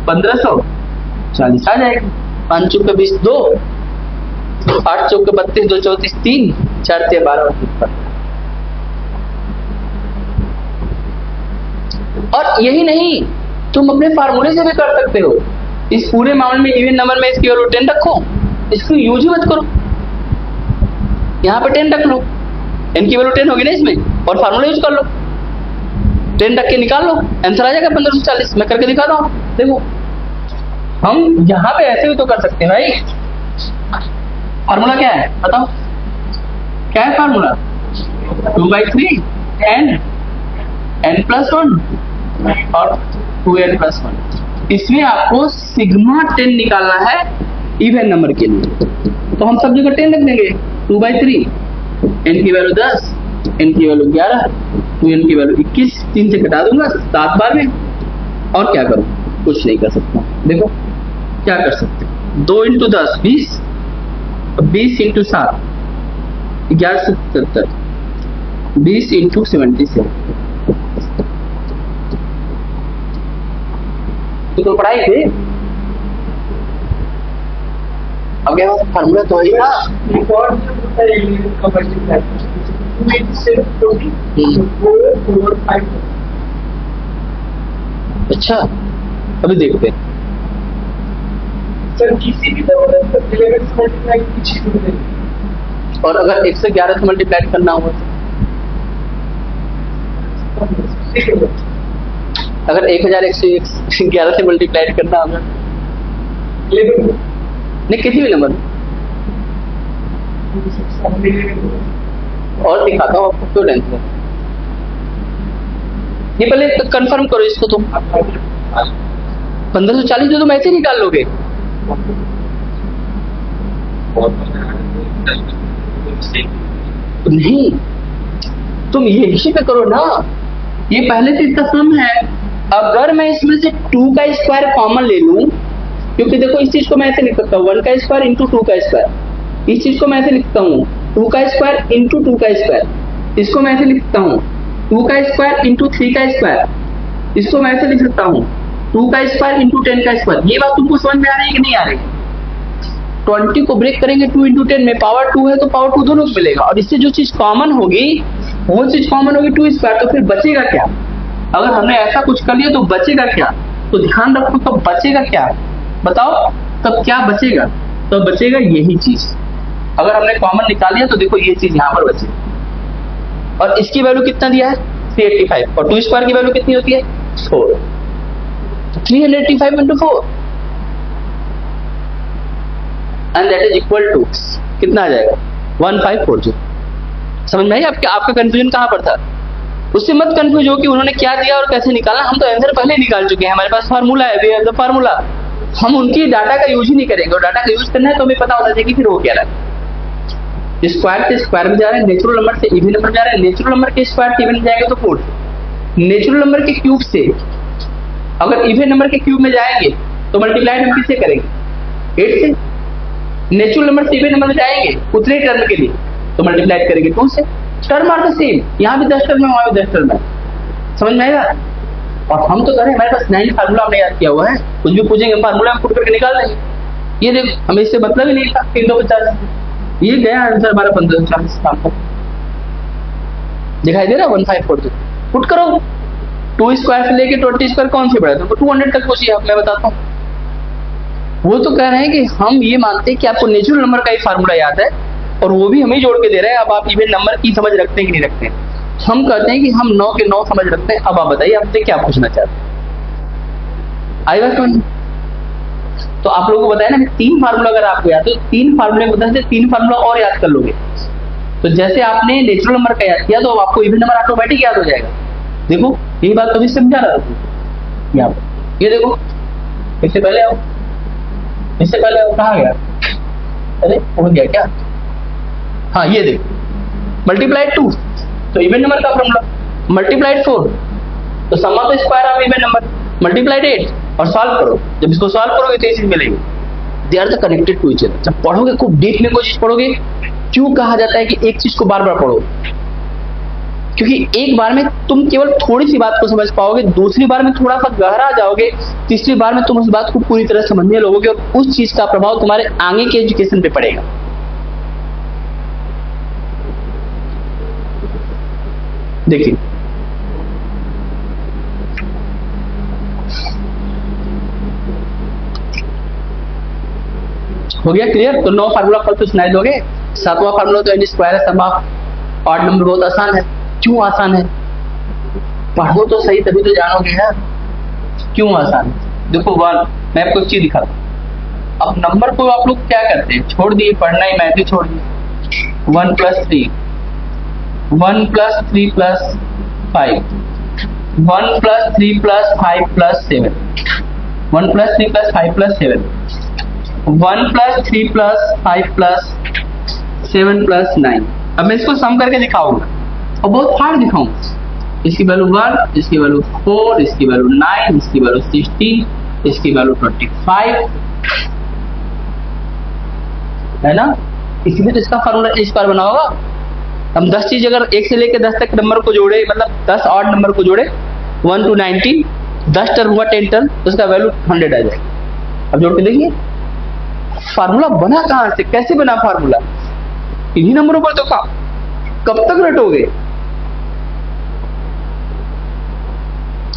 1540 आ जाएगी। 5 चौक के 20 2, 8 चौक के 32, 2 34 3, 4 से 12। और यही नहीं, तुम अपने फार्मूले से भी कर सकते हो। इस पूरे मामले में इवन नंबर में इसकी वैल्यू 10 रखो, इसको यूज ही मत करो, यहाँ पे 10 रख लो, n की वैल्यू 10 होगी ना इसमें, और फार्मूला यूज कर लो। 10 रख के निकाल लो, आंसर आ जाएगा 1540। मैं करके दिखा रहा हूँ। देखो हम यहाँ पे ऐसे भी तो कर सकते हैं भाई। फार्मूला क्या है बताओ? क्या है फार्मूला? 2/3 n+1 और 2n+1। इसमें आपको सिग्मा 10 निकालना है इवन नंबर के लिए, तो हम सब जगह 10 रख देंगे। 2/3, n की वैल्यू 10, n की वैल्यू 11, 2n की वैल्यू 21। 3 से घटा दूंगा 7 बार में, और क्या करूं? कुछ नहीं कर सकता। देखो क्या कर सकते, 2 × 10 20, 20 × 7 1170, 20 × 77। तो पढ़ाई थे। अब क्या फार्मूला तो ही था। अच्छा अभी देखते हैं सर, किसी भी और अगर 1 से 11 से मल्टीप्लाई करना हुआ, अगर 1111 से मल्टीप्लाई करना होगा, नहीं किसी भी नंबर, और दिखाता हूँ आपको, क्यों टेंशन है। ये पहले कंफर्म करो इसको तुम। 1540 तो तुम ऐसे निकाल लोगे। नहीं तुम यही पे करो ना, ये पहले से इतना सम है। अगर मैं इसमें से 2 का स्क्वायर कॉमन ले लूं, क्योंकि देखो इस चीज को मैं ऐसे लिख सकता हूँ 1 का स्क्वायर इंटू 2 का स्क्वायर, इस चीज को मैं ऐसे लिखता हूँ 2 का स्क्वायर इंटू 2 का स्क्वायर, इसको मैं ऐसे लिखता हूँ 2 का स्क्वायर इंटू 3 का स्क्वायर, इसको मैं ऐसे लिख सकता हूँ 2 का स्क्वायर इंटू 10 का स्क्वायर। ये बात तुमको समझ में आ रही है कि नहीं आ रही? 20 को ब्रेक करेंगे 2 इंटू 10 में, पावर 2 है तो पावर 2 दोनों को मिलेगा, और इससे जो चीज कॉमन होगी वो चीज कॉमन होगी 2 स्क्वायर, तो फिर बचेगा क्या? अगर हमने ऐसा कुछ कर लिया तो बचेगा क्या? तो ध्यान रखो, तब बचेगा क्या? बताओ तब क्या बचेगा? तो बचेगा यही चीज। अगर हमने कॉमन निकाल लिया तो देखो ये चीज यहाँ पर बचेगी, और इसकी वैल्यू कितना दिया है 385, और 2 स्क्वायर की वैल्यू कितनी होती है 4, 385 into 4 and that is equal to कितना आ जाएगा 1540। समझ में आई? आपका कंफ्यूजन कहां पर था? उससे मत कंफ्यूज हो कि उन्होंने क्या दिया और कैसे निकाला, हम तो आंसर पहले निकाल चुके हैं, हमारे पास फार्मूला है, वी हैव द फार्मूला। हम उनकी डाटा का यूज ही नहीं करेंगे, और डाटा का यूज करना है तो हमें पता होना चाहिए कि फिर वो क्या रहा है। स्क्वायर से स्क्वायर में जा रहे हैं, नेचुरल नंबर से इवन नंबर जा रहे हैं, नेचुरल नंबर के स्क्वायर से इवन में जाएंगे तो 4, नेचुरल नंबर के क्यूब से अगर इवन नंबर के क्यूब में जाएंगे तो मल्टीप्लाइड हम किससे करेंगे 8 से, नेचुरल नंबर से इवन नंबर में जाएंगे उतने टर्म के लिए तो मल्टीप्लाइड करेंगे 2 से। टर्म आर द सेम, यहाँ भी 10 टर्म है, वहाँ भी 10 टर्म है। समझ में आएगा? और हम तो करें, हमारे पास 9 फार्मूला हमने याद किया हुआ है, कुछ भी पूछेंगे फार्मूला हम पुट करके निकाल देंगे। ये देखो हमें इससे मतलब ही नहीं था 350, ये गया आंसर हमारा 1540। आपको दिखाई दे रहा है 1540? पुट करो, 2 स्क्वायर से लेके 20 स्क्वायर कौन से बड़ा है, तो 200 तक पूछिए आप, मैं बताता हूँ। वो तो कह रहे हैं कि हम ये मानते हैं कि आपको नेचुरल नंबर का ही फार्मूला याद है, और वो भी हमें जोड़ के दे रहे हैं। अब आप इवन नंबर की समझ रखते हैं कि नहीं रखते हैं? हम कहते हैं कि हम 9 के 9 समझ रखते हैं। अब आप बताइए आपसे क्या पूछना चाहते हैं? आई बात समझ? तो आप लोगों को बताया ना, 3 फार्मूला अगर आपको याद है तो 3 फार्मूले में बता 3 फार्मूला और याद कर लोगे। तो जैसे आपने नेचुरल नंबर का याद किया तो आपको इवन नंबर ऑटोमेटिक याद हो जाएगा। देखो यही बात कभी समझा रहा था यहाँ पर, ये देखो इससे पहले आओ, इससे पहले आओ, कहाँ गया? अरे हो गया क्या? हाँ ये देखो मल्टीप्लाइड 2 तो इवन नंबर का फॉर्मूला, मल्टीप्लाइड 4 तो sum of the square of even number, multiplied 8 और सॉल्व करो। जब इसको सॉल्व करोगे तो ये चीज मिलेगी। They are the connected to each other. जब पढ़ोगे खूब डीप में कोई चीज पढ़ोगे, क्यों कहा जाता है कि एक चीज को बार बार पढ़ो? क्योंकि एक बार में तुम केवल थोड़ी सी बात को समझ पाओगे, दूसरी बार में थोड़ा सा गहरा जाओगे, तीसरी बार में तुम उस बात को पूरी तरह समझने लगोगे, और उस चीज का प्रभाव तुम्हारे आगे के एजुकेशन पे पड़ेगा। देखिए हो गया क्लियर? तो 9 फार्मूला कल तो सुनाई दोगे। 7वां फार्मूला तो एन स्क्वायर है, सम ऑफ ऑड नंबर। बहुत आसान है। क्यों आसान है? पढ़ो तो सही तभी तो जानोगे यार। क्यों आसान है? देखो 1, मैं आपको एक चीज दिखाता हूं। अब नंबर को आप लोग क्या करते हैं, छोड़ दिए पढ़ना ही, मैथ ही छोड़ दिए। 1 + 3, 1 + 3 + 5, 1 + 3 + 5 + 7, 1 + 3 + 5 + 7, 1 + 3 + 5 + 7 + 9। अब मैं इसको सम करके दिखाऊंगा और बहुत फाड़ दिखाऊंगा। इसकी वैल्यू 1, इसकी वैल्यू 4, इसकी वैल्यू 9, इसकी वैल्यू 16, इसकी वैल्यू 25 है ना। इसलिए तो इसका फार्मूला इस बार बना होगा। हम 10 चीज अगर 1 से लेकर 10 तक नंबर को जोड़े, मतलब 10 ऑड नंबर को जोड़े 1 to 19, 10 टर्म हुआ 10 टर्म, तो उसका वैल्यू 100 आ जाएगा। अब जोड़ के देखिए फार्मूला बना कहां से, कैसे बना फार्मूला? इन्हीं नंबरों पर तो कब तक रटोगे?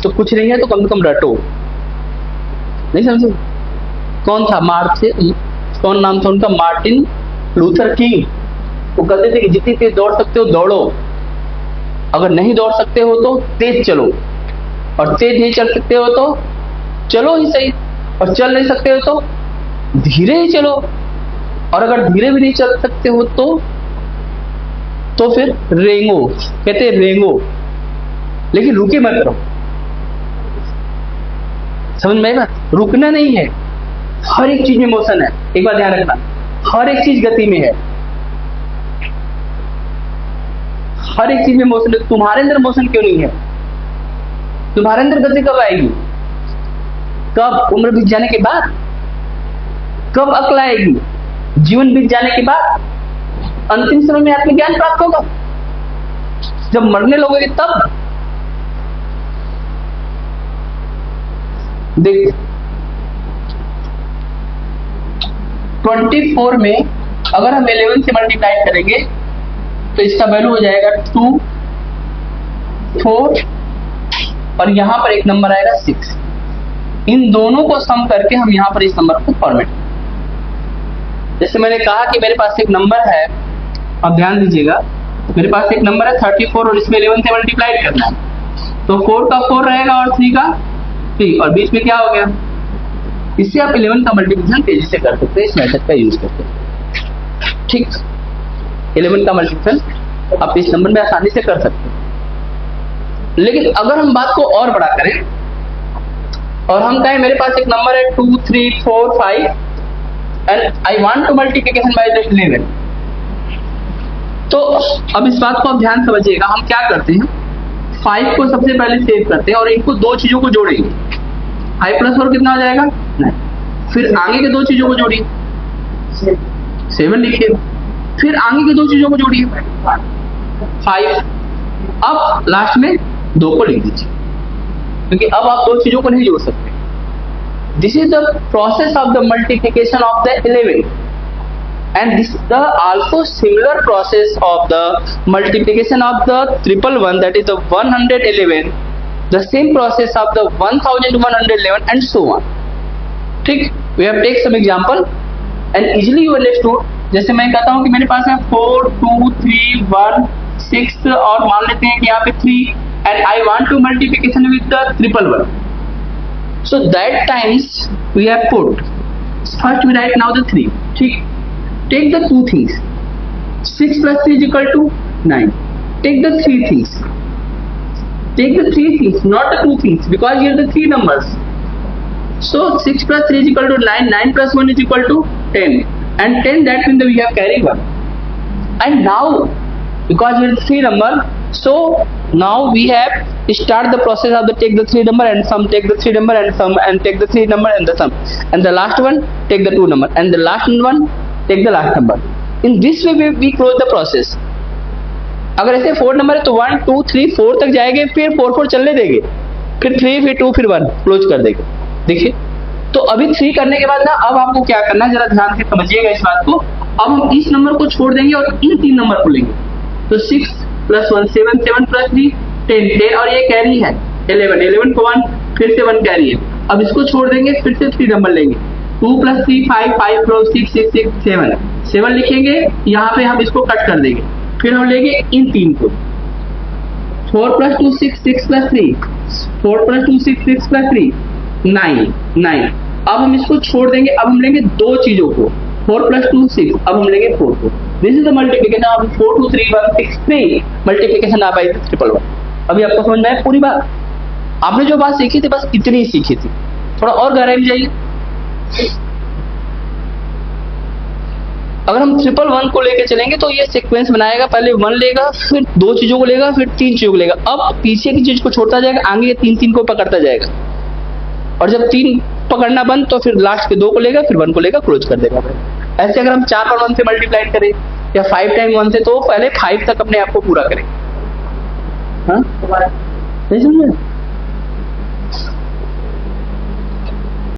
तो कुछ नहीं है तो कम से कम रटो। नहीं समझे? कौन था? कौन नाम था उनका? Martin Luther king. वो कहते थे कि जितनी तेज दौड़ सकते हो दौड़ो, अगर नहीं दौड़ सकते हो तो तेज चलो, और तेज नहीं चल सकते हो तो चलो ही सही, और चल नहीं सकते हो तो धीरे ही चलो, और अगर धीरे भी नहीं चल सकते हो तो फिर रेंगो। कहते हैं रेंगो, लेकिन रुके मत रहो। समझ में आएगा? रुकना नहीं है। हर एक चीज में मोशन है। एक बात ध्यान रखना, हर एक चीज गति में है, हर एक चीज में मोशन है। तुम्हारे अंदर मोशन क्यों नहीं है? तुम्हारे अंदर गति कब आएगी? कब? उम्र बीत जाने के बाद। कब अक्ल आएगी? जीवन बीत जाने के बाद। अंतिम समय में आत्मज्ञान प्राप्त होगा, जब मरने लगोगे तब। देख 24 में अगर हम 11 से मल्टीप्लाई करेंगे तो इसका वैल्यू हो जाएगा 2, 4 और यहाँ पर एक नंबर आएगा 6। इन दोनों को सम करके हम यहाँ पर इस नंबर को फॉर्मेट, जैसे मैंने कहा कि मेरे पास एक नंबर है, अब ध्यान दीजिएगा, मेरे पास एक नंबर है 34 और इसमें 11 से मल्टीप्लाई करना है, तो 4 का 4 रहेगा और 3 का 3 और बीच में क्या हो गया। इससे आप 11 का मल्टीप्लिकेशन तेजी से कर सकते हैं इस मेथड का यूज करके। ठीक, 11 का मल्टीप्लिकेशन आप इस नंबर में आसानी से कर सकते हैं। लेकिन अगर हम बात को और बड़ा करें और हम कहें मेरे पास एक नंबर है 2, 3, 4, 5 and I want to multiplication by the 11, तो अब इस बात को आप ध्यान समझिएगा। हम क्या करते हैं, 5 को सबसे पहले सेव करते हैं और इनको दो चीजों को जोड़ेंगे। 5 प्लस 4 कितना हो जाएगा 9, फिर आगे के दो चीजों को जोड़िए 7 लिखिए, फिर आगे के दो चीजों को जोड़िए 5, अब लास्ट में 2 को लिख दीजिए, क्योंकि अब आप दो चीजों को नहीं जोड़ सकते। This is the process of the multiplication of the 11 and this is the also similar process of the multiplication of the 111, that is the 111, the same process of the 1111 and so on. ठीक, we have take some example and easily you understood। जैसे मैं कहता हूँ कि मेरे पास है 4, 2, 3, 1, 6 और मान लेते हैं कि यहाँ पे 3 and I want to multiplication with the 111, so that times we have put, first we write now the 3। ठीक, take the two things, 6 plus 3 is equal to 9, take the three things, take the three things, not the two things, because here are the three numbers, so 6 plus 3 is equal to 9, 9 plus 1 is equal to 10 and 10, that means that we have carry 1, and now because here is 3 number, so now we have start the process of the take the 3 number and sum, take the 3 number and sum, and take the 3 number and the sum, and the last one take the 2 number and the last one take the last number। in this way we close the process। अगर ऐसे 4 number है तो 1, 2, 3, 4 तक जाएंगे, फिर 4, 4 चलने देंगे, फिर 3, फिर 2, फिर 1 क्लोज कर देंगे। देखिए, तो अभी 3 करने के बाद ना अब आपको क्या करना है, जरा ध्यान से समझिएगा इस बात को। अब हम इस नंबर को छोड़ देंगे और इन 3 नंबर को लेंगे, तो 6 plus 1 7, 7 plus 3 10, 10 और ये कैरी है 11, 11 को 1 फिर से 1 कैरी है। अब इसको छोड़ देंगे, फिर से 3 नंबर लेंगे, 2 plus 3 5, 5 plus 6 6 6 7, 7 लिखेंगे, यहाँ पे हम इसको कट कर देंगे, फिर हम लेंगे इन 3 को, 4 plus 2 6, 6 plus 3 4 plus 2 6, 6 plus 3 9, 9। अब हम इसको छोड़ देंगे, अब हम लेंगे दो चीजों को, 4 plus 2 6, अब हम लेंगे 4 को। This is the multiplication of 4 2 3 1 6 3, multiplication of 111। अभी आपको समझ में आया पूरी बात? आपने जो बात सीखी थी बस इतनी ही सीखी थी, थोड़ा और गहराई में जाइए। अगर हम 111 को लेके चलेंगे तो ये सीक्वेंस बनाएगा, पहले 1 लेगा, फिर 2 चीजों को लेगा, फिर 3 चीजों को लेगा, अब पीछे की चीज को छोड़ता जाएगा, आगे के 3 को पकड़ता जाएगा, और जब 3 पकड़ना बंद तो फिर लास्ट के 2 को लेगा, फिर 1 को लेगा, क्लोज कर देगा। ऐसे अगर हम 4 पर 1 से मल्टीप्लाई करें या 5 टाइम 1 से, तो पहले 5 तक अपने आप को पूरा करें। हाँ, नहीं समझे?